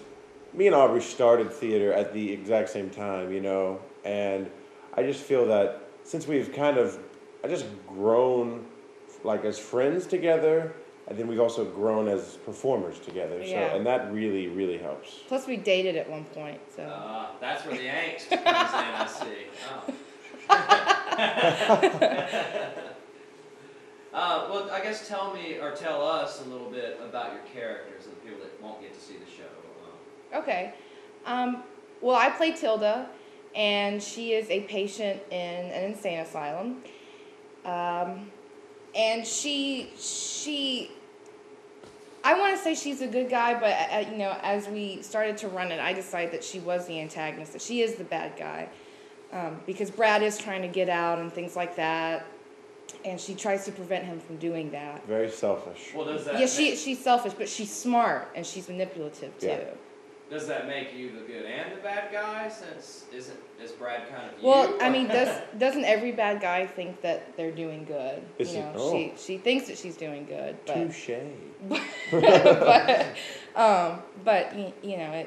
me and Aubrey started theater at the exact same time, and I just feel that since we've I just grown like as friends together, and then we've also grown as performers together. Yeah. So, and that really, really helps. Plus, we dated at one point. So. That's where the angst comes in. I see. Well, I guess tell us a little bit about your characters and the people that won't get to see the show. Okay. Well, I play Tilda, and she is a patient in an insane asylum. And I want to say she's a good guy, but as we started to run it, I decided that she was the antagonist, that she is the bad guy, because Brad is trying to get out and things like that, and she tries to prevent him from doing that. Very selfish. Well, does that? Yeah, she's selfish, but she's smart and she's manipulative too. Yeah. Does that make you the good and the bad guy? Since is Brad kind of Well, you? I mean, doesn't every bad guy think that they're doing good? She thinks that she's doing good. But, touche. but you know,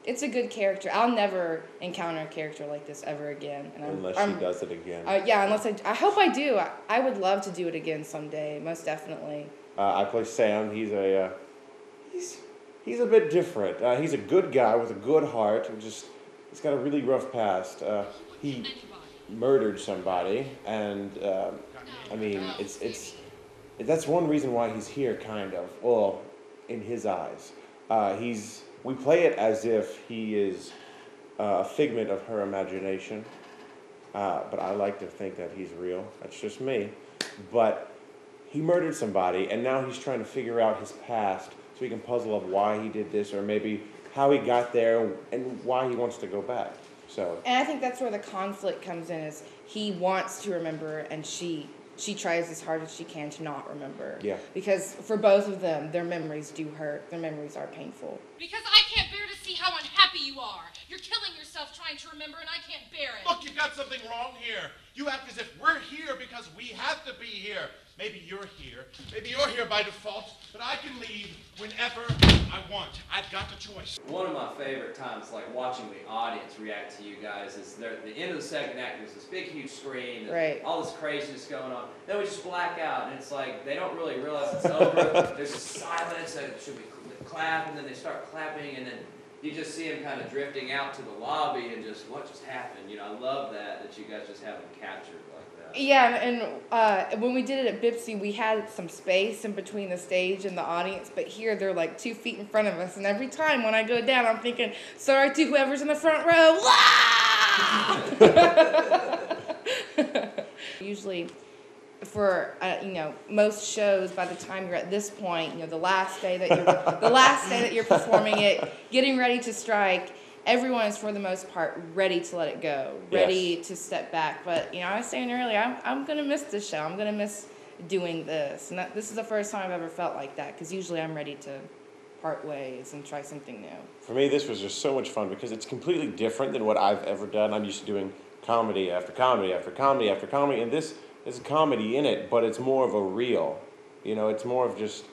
it's a good character. I'll never encounter a character like this ever again. And Unless she does it again. Yeah, unless I hope I do. I would love to do it again someday, most definitely. I play Sam. He's a bit different. He's a good guy with a good heart. He's got a really rough past. He murdered somebody, and I mean, that's one reason why he's here, kind of. Well, in his eyes, we play it as if he is a figment of her imagination, but I like to think that he's real. That's just me. But he murdered somebody, and now he's trying to figure out his past so he can puzzle up why he did this, or maybe how he got there and why he wants to go back. And I think that's where the conflict comes in, is he wants to remember, and she tries as hard as she can to not remember. Yeah. Because for both of them, their memories do hurt. Their memories are painful. Because I can't bear to see how unhappy you are. You're killing yourself trying to remember, and I can't bear it. Look, you've got something wrong here. You act as if we're here because we have to be here. Maybe you're here. Maybe you're here by default, but I can leave whenever I want. I've got the choice. One of my favorite times, like watching the audience react to you guys, is the end of the second act. There's this big, huge screen, right, all this craziness going on. Then we just black out, and it's like they don't really realize it's over. There's a silence, and should we clap? And then they start clapping, and then you just see them kind of drifting out to the lobby, and just what just happened. You know, I love that you guys just have them captured like that. Yeah, and when we did it at Bipsy, we had some space in between the stage and the audience, but here they're like 2 feet in front of us, and every time when I go down, I'm thinking, sorry to whoever's in the front row. Usually, for most shows, by the time you're at this point, the last day that you're performing it, getting ready to strike, everyone is, for the most part, ready to let it go, ready to step back. But, I was saying earlier, I'm going to miss this show. I'm going to miss doing this. And this is the first time I've ever felt like that, because usually I'm ready to part ways and try something new. For me, this was just so much fun because it's completely different than what I've ever done. I'm used to doing comedy after comedy after comedy after comedy, and this is comedy in it, but it's more of a reel. It's more of just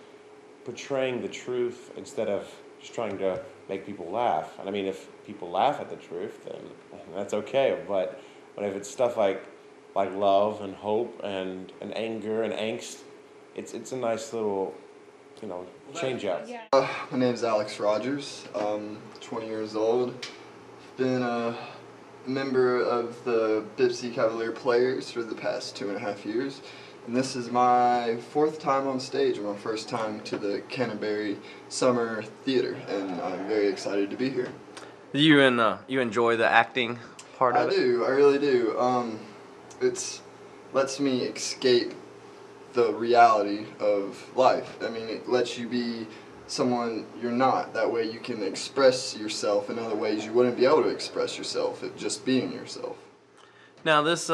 portraying the truth instead of just trying to make people laugh. And I mean, if people laugh at the truth, then that's okay. But if it's stuff like love and hope and anger and angst, it's a nice little, change up. Yeah. My name's Alex Rogers. 20 years old. Been a member of the Bipsy Cavalier Players for the past 2.5 years. And this is my 4th time on stage, my first time to the Canterbury Summer Theater, and I'm very excited to be here. You enjoy the acting part of it? I do, I really do. It lets me escape the reality of life. I mean, it lets you be someone you're not. That way you can express yourself in other ways you wouldn't be able to express yourself at just being yourself. Now this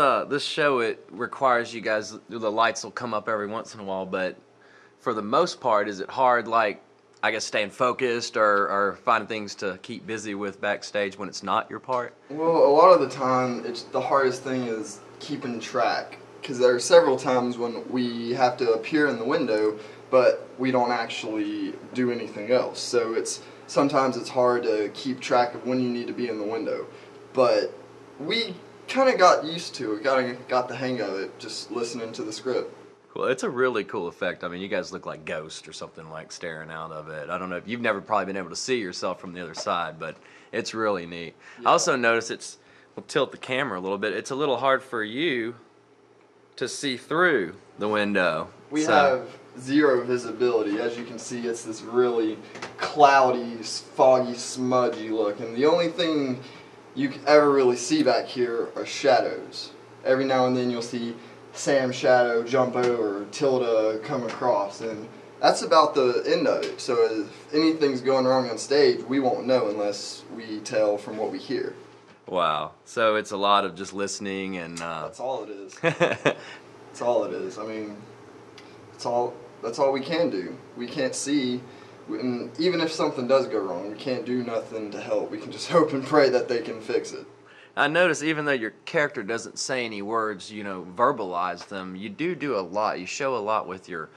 show, it requires you guys, the lights will come up every once in a while, but for the most part, is it hard, like, I guess, staying focused or finding things to keep busy with backstage when it's not your part? Well, a lot of the time, the hardest thing is keeping track, because there are several times when we have to appear in the window, but we don't actually do anything else. So sometimes it's hard to keep track of when you need to be in the window. But we kind of got used to it, got the hang of it, just listening to the script. Cool. It's a really cool effect. I mean, you guys look like ghosts or something, like staring out of it. I don't know if you've never probably been able to see yourself from the other side, but it's really neat. Yeah. I also noticed we'll tilt the camera a little bit, it's a little hard for you to see through the window. We have zero visibility. As you can see, it's this really cloudy, foggy, smudgy look, and the only thing you can ever really see back here are shadows. Every now and then you'll see Sam's shadow jump over, Tilda come across, and that's about the end of it. So if anything's going wrong on stage, we won't know unless we tell from what we hear. Wow. So it's a lot of just listening and... That's all it is. That's all it is. I mean, that's all we can do. We can't see And even if something does go wrong, we can't do nothing to help. We can just hope and pray that they can fix it. I notice even though your character doesn't say any words, verbalize them, you do a lot. You show a lot with your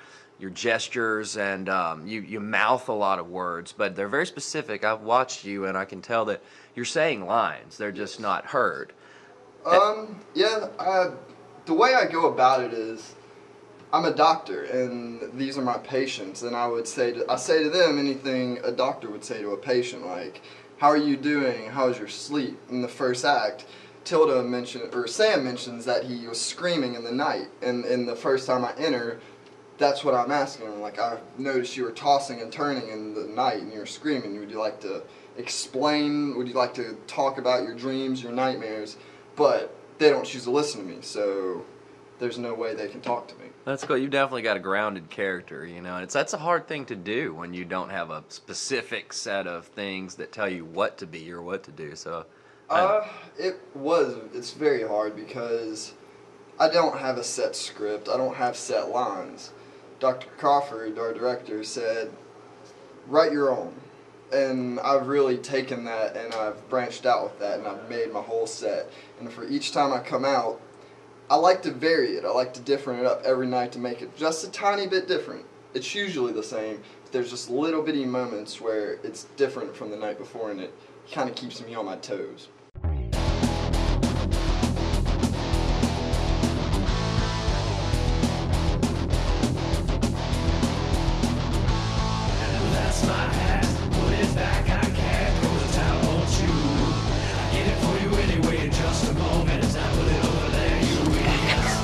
gestures, and you mouth a lot of words, but they're very specific. I've watched you, and I can tell that you're saying lines. They're just not heard. Yeah, the way I go about it is, I'm a doctor, and these are my patients, and I say to them anything a doctor would say to a patient, like, how are you doing? How's your sleep? In the first act, Sam mentions that he was screaming in the night, and in the first time I enter, that's what I'm asking him. Like, I noticed you were tossing and turning in the night, and you were screaming. Would you like to explain? Would you like to talk about your dreams, your nightmares? But they don't choose to listen to me, so there's no way they can talk to me. That's cool. You've definitely got a grounded character, and that's a hard thing to do when you don't have a specific set of things that tell you what to be or what to do. So, it's very hard because I don't have a set script. I don't have set lines. Dr. Crawford, our director, said, write your own. And I've really taken that and I've branched out with that and I've made my whole set. And for each time I come out, I like to vary it. I like to different it up every night to make it just a tiny bit different. It's usually the same, but there's just little bitty moments where it's different from the night before, and it kind of keeps me on my toes. That's my hat, put it back, I can't go to town, won't you? I get it for you anyway in just a moment as I put it over there, you idiots.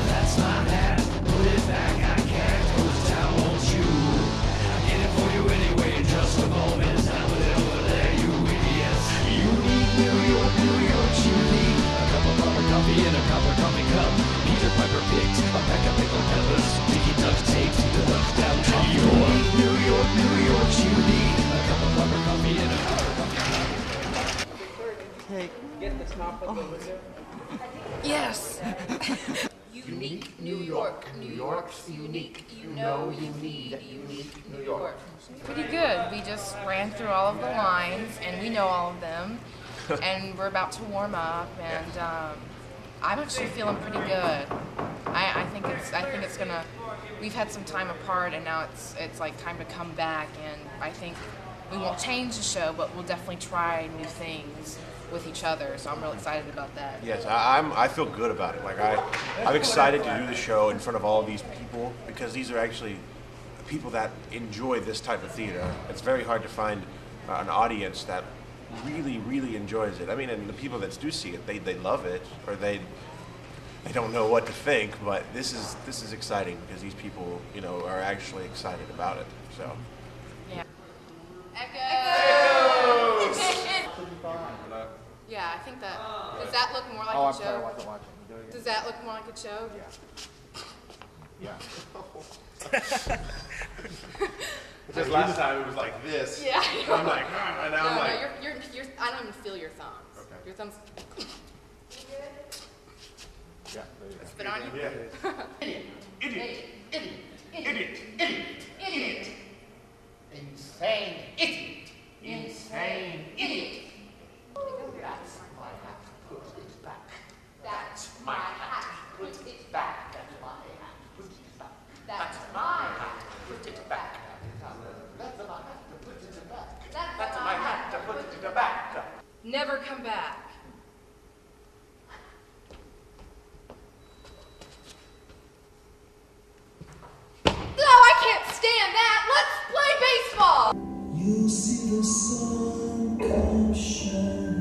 That's my hat, put it back, I can't go to town, won't you? I get it for you anyway in just a moment as I put it over there, you idiots. Unique, New York's unique. A cup of rubber coffee and a copper coffee cup. Peter Piper picked a pack of pickled peppers. Sticky duct taped to the downtown York. New York's unique. A cup of rubber coffee and a copper coffee cup. Get the top of the window. Yes. Unique New York. New York's unique. You know you need unique New York. Pretty good. We just ran through all of the lines, and we know all of them, and we're about to warm up, and I'm actually feeling pretty good. I think it's gonna. We've had some time apart, and now it's like time to come back, and I think we won't change the show, but we'll definitely try new things with each other. So I'm real excited about that. Yes, I feel good about it. Like I'm excited to do the show in front of all of these people because these are actually people that enjoy this type of theater. It's very hard to find an audience that really enjoys it. I mean, and the people that do see it, they love it, or they don't know what to think. But this is exciting because these people, are actually excited about it. So. Yeah. Echoes! Yeah, I think that. Does that look more like a show? Oh, I'm sorry, I wasn't watching. Does that look more like a show? Yeah. Just last time it was like this. Yeah. I'm like, and now I'm like. You're, I don't even feel your thumbs. Okay. Your thumbs. Yeah, there you go. Spit on you? Yeah. Idiot. Insane idiot. Insane idiot. That's my hat. Put it back. That's my hat. Put it back. That's my hat. Put it back. That's my hat. Put it back. That's my hat. Put it back. That's my hat. To put it back. Never come back. No, I can't stand that. Let's play baseball. You see the sun come shining.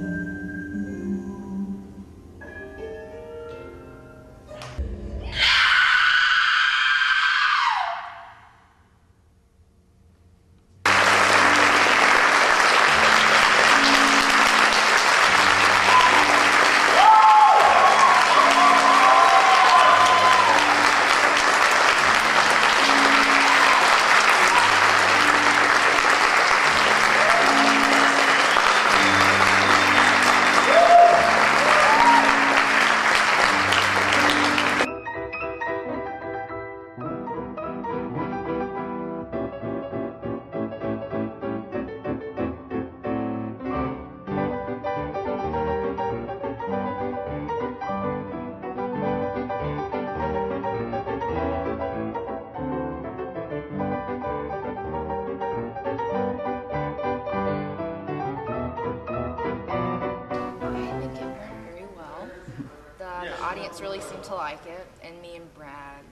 audience really seemed to like it, and me and Brad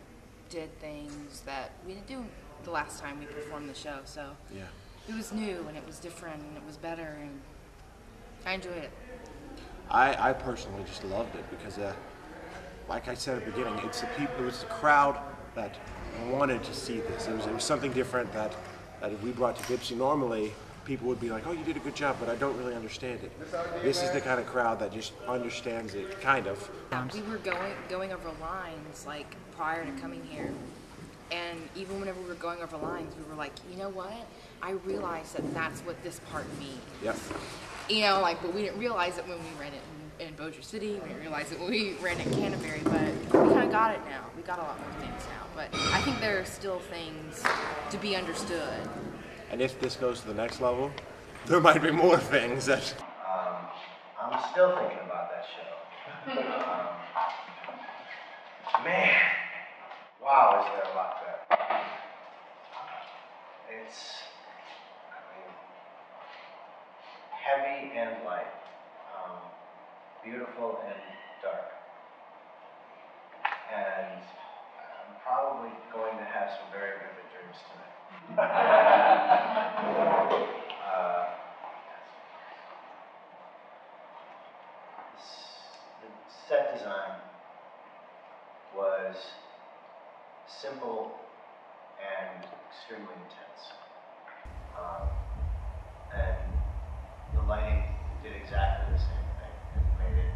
did things that we didn't do the last time we performed the show, so Yeah. it was new and it was different and it was better, and I enjoyed it. I personally just loved it because, like I said at the beginning, it was the crowd that wanted to see this. It was something different that if we brought to Dipsy, normally people would be like, oh, you did a good job, but I don't really understand it. This is the kind of crowd that just understands it, kind of. We were going over lines like prior to coming here, and even whenever we were going over lines, we were like, you know what? I realized that that's what this part means. Yep. You know, like, but we didn't realize it when we ran it in Bossier City. We didn't realize it when we ran it in Canterbury, but we kind of got it now. We got a lot more things now, but I think there are still things to be understood. And if this goes to the next level, there might be more things that... I'm still thinking about that show. Man, wow, is there a lot there. It's, heavy and light, beautiful and dark. And I'm probably going to have some very vivid dreams tonight. The set design was simple and extremely intense. And the lighting did exactly the same thing. It made it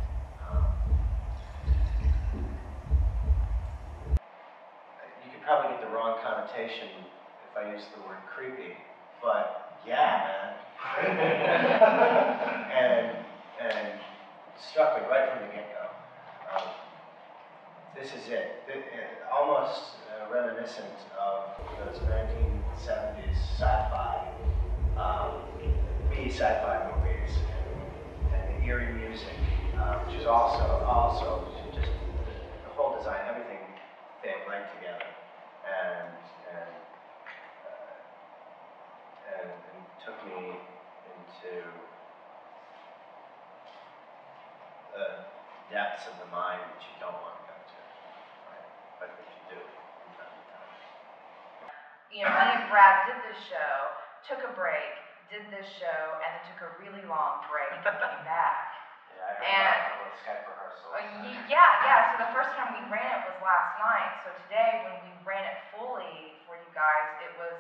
you could probably get the wrong connotation if I used the word creepy, but yeah, man. and it struck me right from the get-go. This is it. Almost reminiscent of those 1970s sci-fi, B-sci-fi movies, and the eerie music, which is also just the whole design, everything fit right together, and took me into the depths of the mind that you don't want to go to, right? But if you do, from time to time. You know, me and Brad did this show, took a break, did this show, and then took a really long break and came back. Yeah, I heard about a couple of Skype rehearsals. Yeah. So the first time we ran it was last night. So today, when we ran it fully for you guys, it was,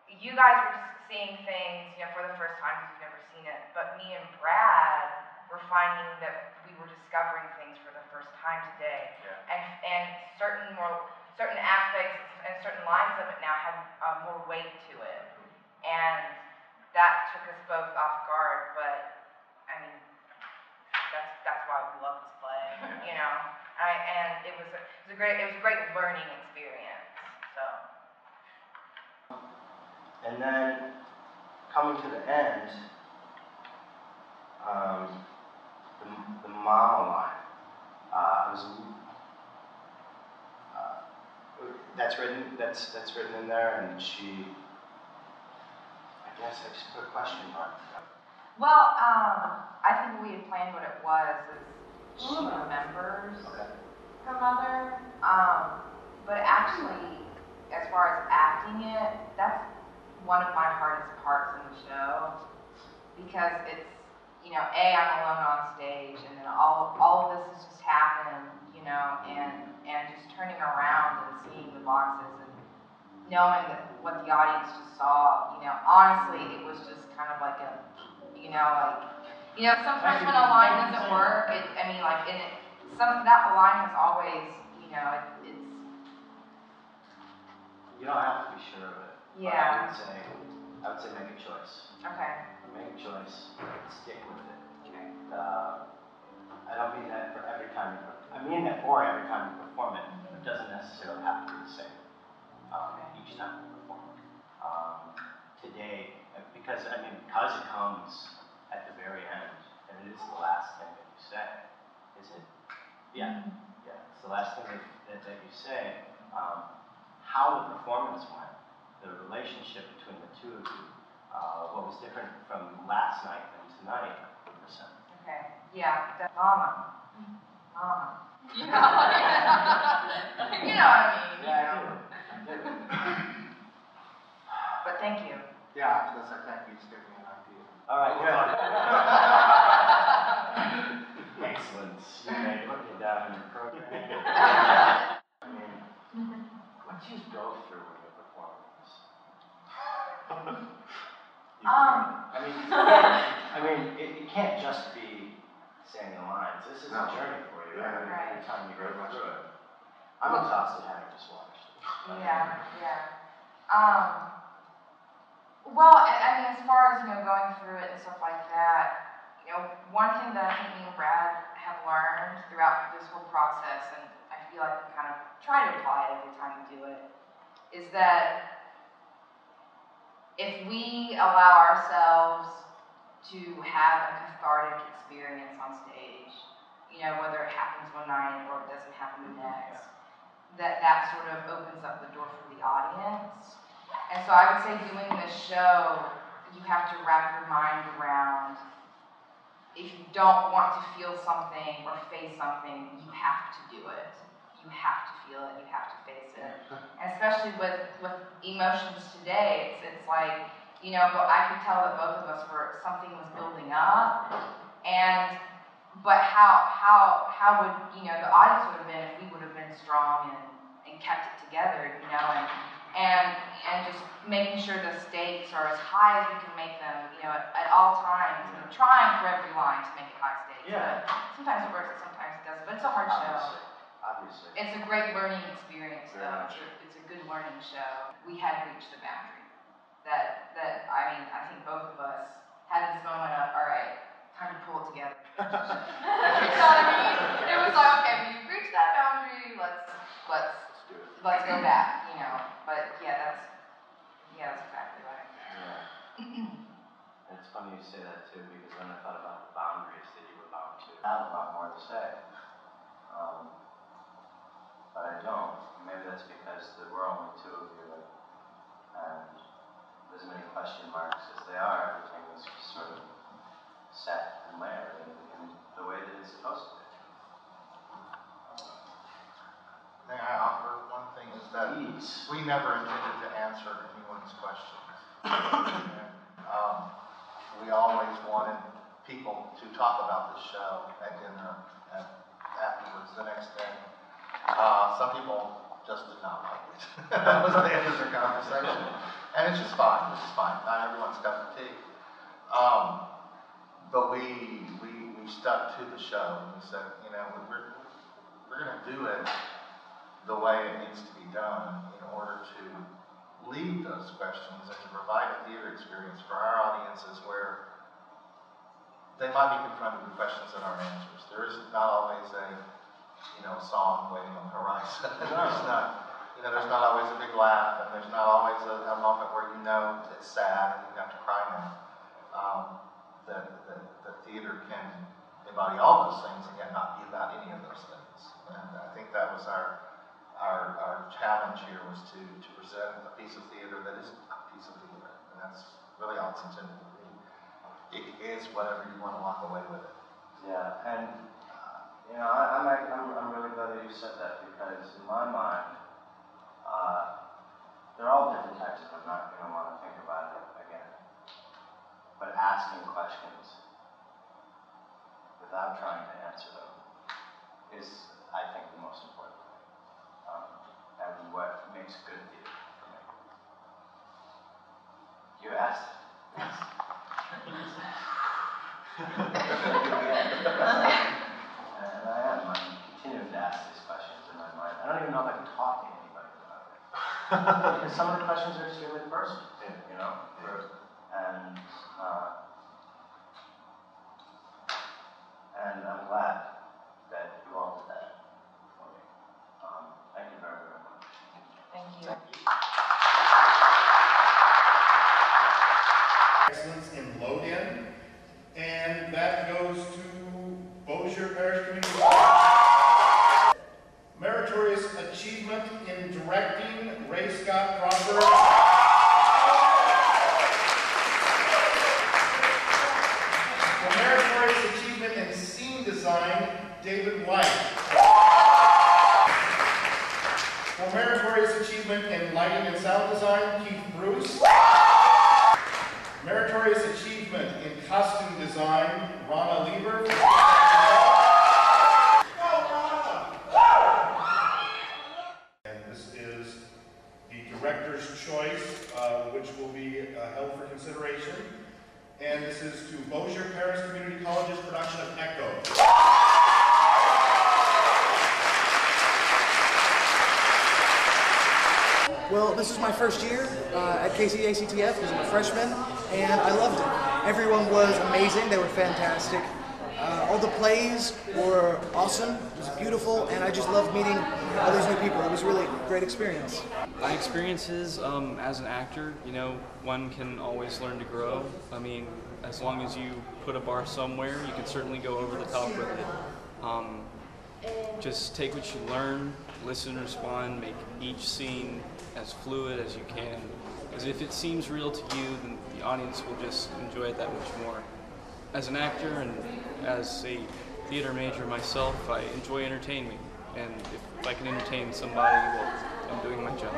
you guys were just seeing things, you know, for the first time because you've never seen it. But me and Brad were finding that we were discovering things for the first time today. Yeah. And certain aspects and certain lines of it now had more weight to it. And that took us both off guard, but I mean, that's why we love this play, you know. And it was a great learning experience. So. And then coming to the end, the mama line that's written in there, and she, I guess I just put a question mark. Well, I think we had planned what it was. She remembers her mother, but actually, as far as acting it, that's one of my hardest parts in the show, because it's, you know, I'm alone on stage, and then all of this has just happened, you know, and just turning around and seeing the boxes and knowing that what the audience just saw, you know, honestly, it was just kind of like a, sometimes when a line doesn't work, that line has always, you know, it's. You don't have to be sure of it. Yeah. I would say make a choice. Okay. Make a choice. Stick with it. Okay. I don't mean that for every time I mean that for every time you perform it. It doesn't necessarily have to be the same each time you perform it. Today, because it comes at the very end, and it is the last thing that you say, is it? Yeah. Yeah. It's the last thing that you say. How the performance went, the relationship between the two of you, what was different from last night and tonight, 100%. Okay. Yeah. Mama. You know, you know what I mean. Yeah, I do. But thank you. Yeah, that's like thank you. Just give me an idea. All right, good. Excellent. You may put me down in your program. I mean, what do you go through with your performance? It can't just be saying the lines. This is a journey for you. Every time you go through it. I'm exhausted having just watched. Yeah. Well, I mean, as far as, going through it and stuff like that, one thing that I think me and Brad have learned throughout this whole process, and I feel like we kind of try to apply it every time we do it, is that if we allow ourselves to have a cathartic experience on stage, whether it happens one night or it doesn't happen the next, that sort of opens up the door for the audience. And so I would say doing this show, you have to wrap your mind around, if you don't want to feel something or face something, you have to do it. You have to feel it, you have to face it. And especially with emotions today, it's like, but I could tell that both of us something was building up, but how would, the audience would have been if we would have been strong and kept it together, and just making sure the stakes are as high as we can make them, at all times, and trying for every line to make it high stakes. Yeah. But sometimes it works, and sometimes it doesn't, but it's a hard show. Obviously. It's a great learning experience, though. It's a good learning show. We had reached the boundary. I think both of us had this moment of, all right, time to pull it together. You know what I mean? It was like, okay, we've reached that boundary. Let's go back. But that's exactly right. Yeah. It's funny you say that too, because when I thought about the boundaries that you were about to, I have a lot more to say. But I don't. Maybe that's because there were only two of you, and as many question marks as they are, everything was just sort of set and layered in the way that it's supposed to be. May I offer one thing is that we never intended to answer anyone's questions. We always wanted people to talk about the show at dinner and afterwards the next day. Some people just did not like it. That was the end of the conversation. And it's just fine. It's just fine. Not everyone's cup of tea. But we stuck to the show and we said, we're going to do it the way it needs to be done in order to lead those questions and to provide a theater experience for our audiences where they might be confronted with questions that aren't answers. There is not always a song waiting on the horizon. There's not always a big laugh, and there's not always a moment where it's sad and you have to cry now. The theater can embody all those things and yet not be about any of those things. And I think that was our challenge here, was to present a piece of theater that is a piece of theater, and that's really all it's intended to be. It is whatever you want to walk away with it. Yeah, and I'm really glad that you said that, because in my mind, they're all different types, and I'm not going to want to think about it again. But asking questions without trying to answer them is, I think, the most important thing. And what makes good theater for me. You asked? Yes. And I'm continuing to ask these questions in my mind. I don't even know if I can talk to anybody about it. Because some of the questions are extremely personal, and I'm glad that you all did that for me. Thank you very, very much. Thank you. Excellence in load-in, and that goes to Bossier Parish Community College. Meritorious achievement in directing, Ray Scott Crawford. For meritorious achievement in scene design, David White. sound design, Keith Bruce. Meritorious achievement in costume design, Rana Lieber. And this is the director's choice, which will be held for consideration. And this is to Bossier Parish Community College's production of Echo. Well, this is my first year at KCACTF because I'm a freshman, and I loved it. Everyone was amazing. They were fantastic. All the plays were awesome. It was beautiful, and I just loved meeting all these new people. It was really a great experience. My experiences as an actor, you know, one can always learn to grow. I mean, as long as you put a bar somewhere, you can certainly go over the top with it. Just take what you learn, listen, respond, make each scene as fluid as you can. Because if it seems real to you, then the audience will just enjoy it that much more. As an actor and as a theater major myself, I enjoy entertaining. And if I can entertain somebody, well, I'm doing my job.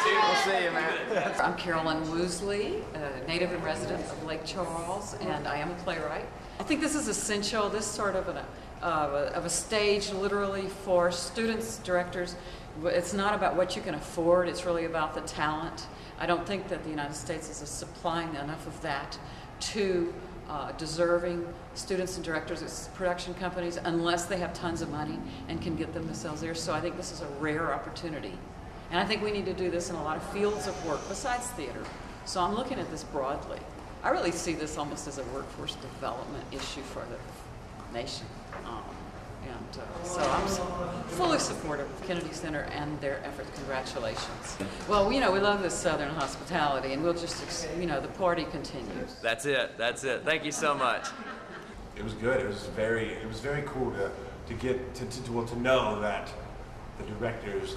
We'll see you, man. I'm Carolyn Woosley, a native and resident of Lake Charles, and I am a playwright. I think this is essential, this sort of a stage literally for students, directors. It's not about what you can afford, it's really about the talent. I don't think that the United States is supplying enough of that to deserving students and directors, production companies, unless they have tons of money and can get themselves there. So I think this is a rare opportunity. And I think we need to do this in a lot of fields of work besides theater. So I'm looking at this broadly. I really see this almost as a workforce development issue for the nation. So I'm fully supportive of Kennedy Center and their efforts. Congratulations. Well, you know, we love this Southern hospitality, and we'll just, you know, the party continues. That's it. That's it. Thank you so much. It was good. It was very cool to get to know that the directors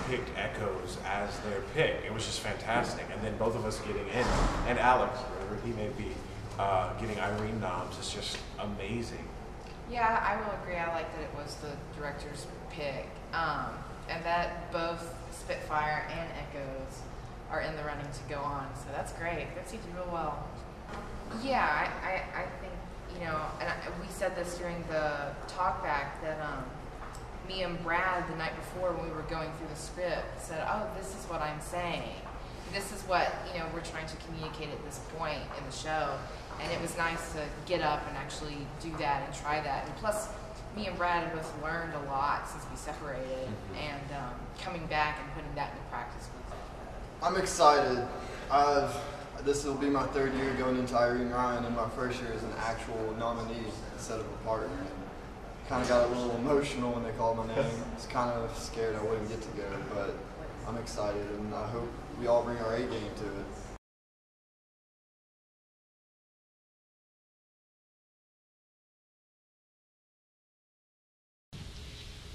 picked Echoes as their pick. It was just fantastic. And then both of us getting in, and Alex, wherever he may be, getting Irene noms is just amazing. Yeah, I will agree. I like that it was the director's pick, and that both Spitfire and Echoes are in the running to go on. So that's great. That's you do real well. Yeah, I think, you know, and we said this during the talk back that me and Brad the night before when we were going through the script said, oh, this is what I'm saying. This is what, you know, we're trying to communicate at this point in the show. And it was nice to get up and actually do that and try that. And plus, me and Brad have both learned a lot since we separated, and coming back and putting that into practice. I'm excited. This will be my third year going into Irene Ryan, and my first year as an actual nominee instead of a partner. Kind of got a little emotional when they called my name. I was kind of scared I wouldn't get to go, but I'm excited, and I hope we all bring our A game to it.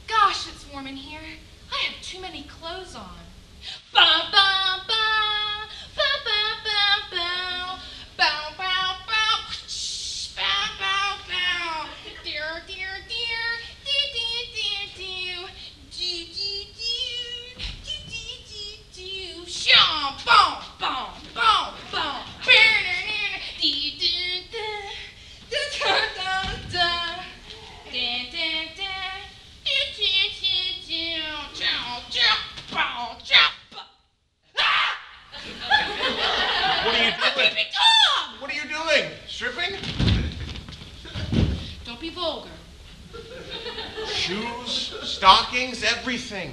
Gosh, it's warm in here. I have too many clothes on. Ba ba ba, ba ba ba ba, bow bow bow, shh, bow bow bow, dear dear dear, dear dear dear dear, do do do do do do, shaw, bow bow bow bow, dee dee da da da da da da da. What are you doing? What are you doing? Stripping? Don't be vulgar. Shoes, stockings, everything.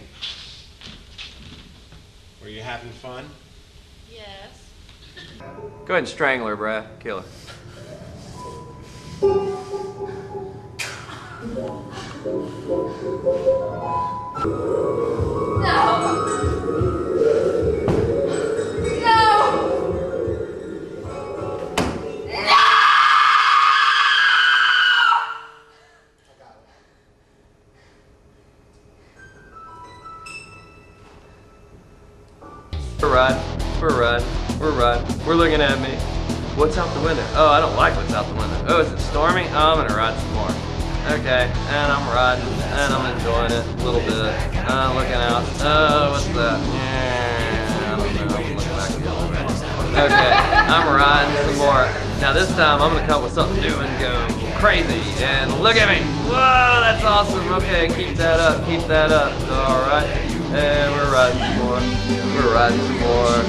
Were you having fun? Yes. Go ahead and strangle her, Brad. Kill her. We're riding. We're looking at me. What's out the window? Oh, I don't like what's out the window. Oh, is it stormy? Oh, I'm gonna ride some more. Okay, and I'm riding, and I'm enjoying it a little bit. Looking out. What's that? Yeah, I don't know. I'm looking back at the other way. Okay, I'm riding some more. Now this time I'm gonna come up with something new and go crazy. And look at me. Whoa, that's awesome. Okay, keep that up. Keep that up. All right. And we're riding some more. We're riding some more.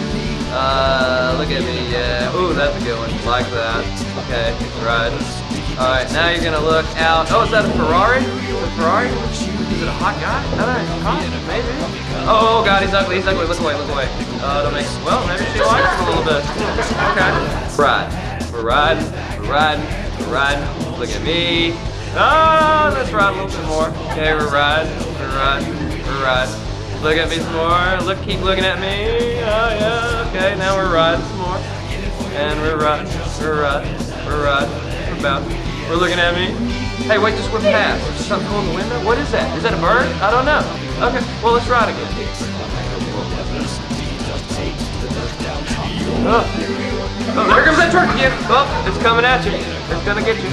Look at me. Yeah. Ooh, that's a good one. Like that. Okay, riding. All right, now you're gonna look out. Oh, is that a Ferrari? Is it a Ferrari? Is it a hot guy? I don't know. Hot? Maybe. Oh God, he's ugly. He's ugly. Look away. Look away. Don't make. Well, maybe she likes him a little bit. Okay. Ride. We're riding. We're riding. We're riding. Look at me. Oh, let's ride a little bit more. Okay, we're riding. We're riding. We're riding. Look at me some more. Look, keep looking at me. Oh yeah. Okay, now we're riding some more. And we're riding. We're riding. We're riding. We're looking at me. Hey, wait, just went past. Is there something cool in the window? What is that? Is that a bird? I don't know. Okay, well, let's ride again. Oh, there comes that truck again. Oh, it's coming at you. It's gonna get you.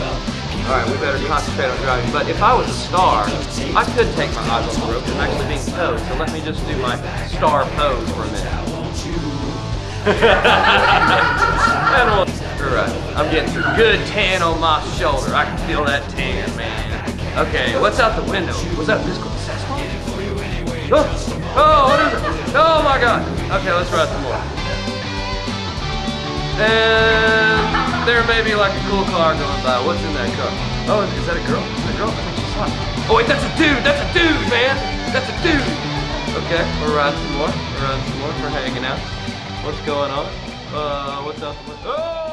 All right, we better concentrate on driving. But if I was a star, I could take my eyes off the road. I'm actually being towed, so let me just do my star pose for a minute. And we're right. I'm getting some good tan on my shoulder. I can feel that tan, man. Okay, what's out the window? Was that a musical saxophone? Oh, what is it? Oh my God. Okay, let's ride some more. And there may be like a cool car going by. What's in that car? Oh, is that a girl? Is that a girl? I think she's hot. Oh wait, that's a dude. That's a dude, man. That's a dude. Okay, we're riding some more. We're riding some more. We're hanging out. What's going on? What's up? Oh!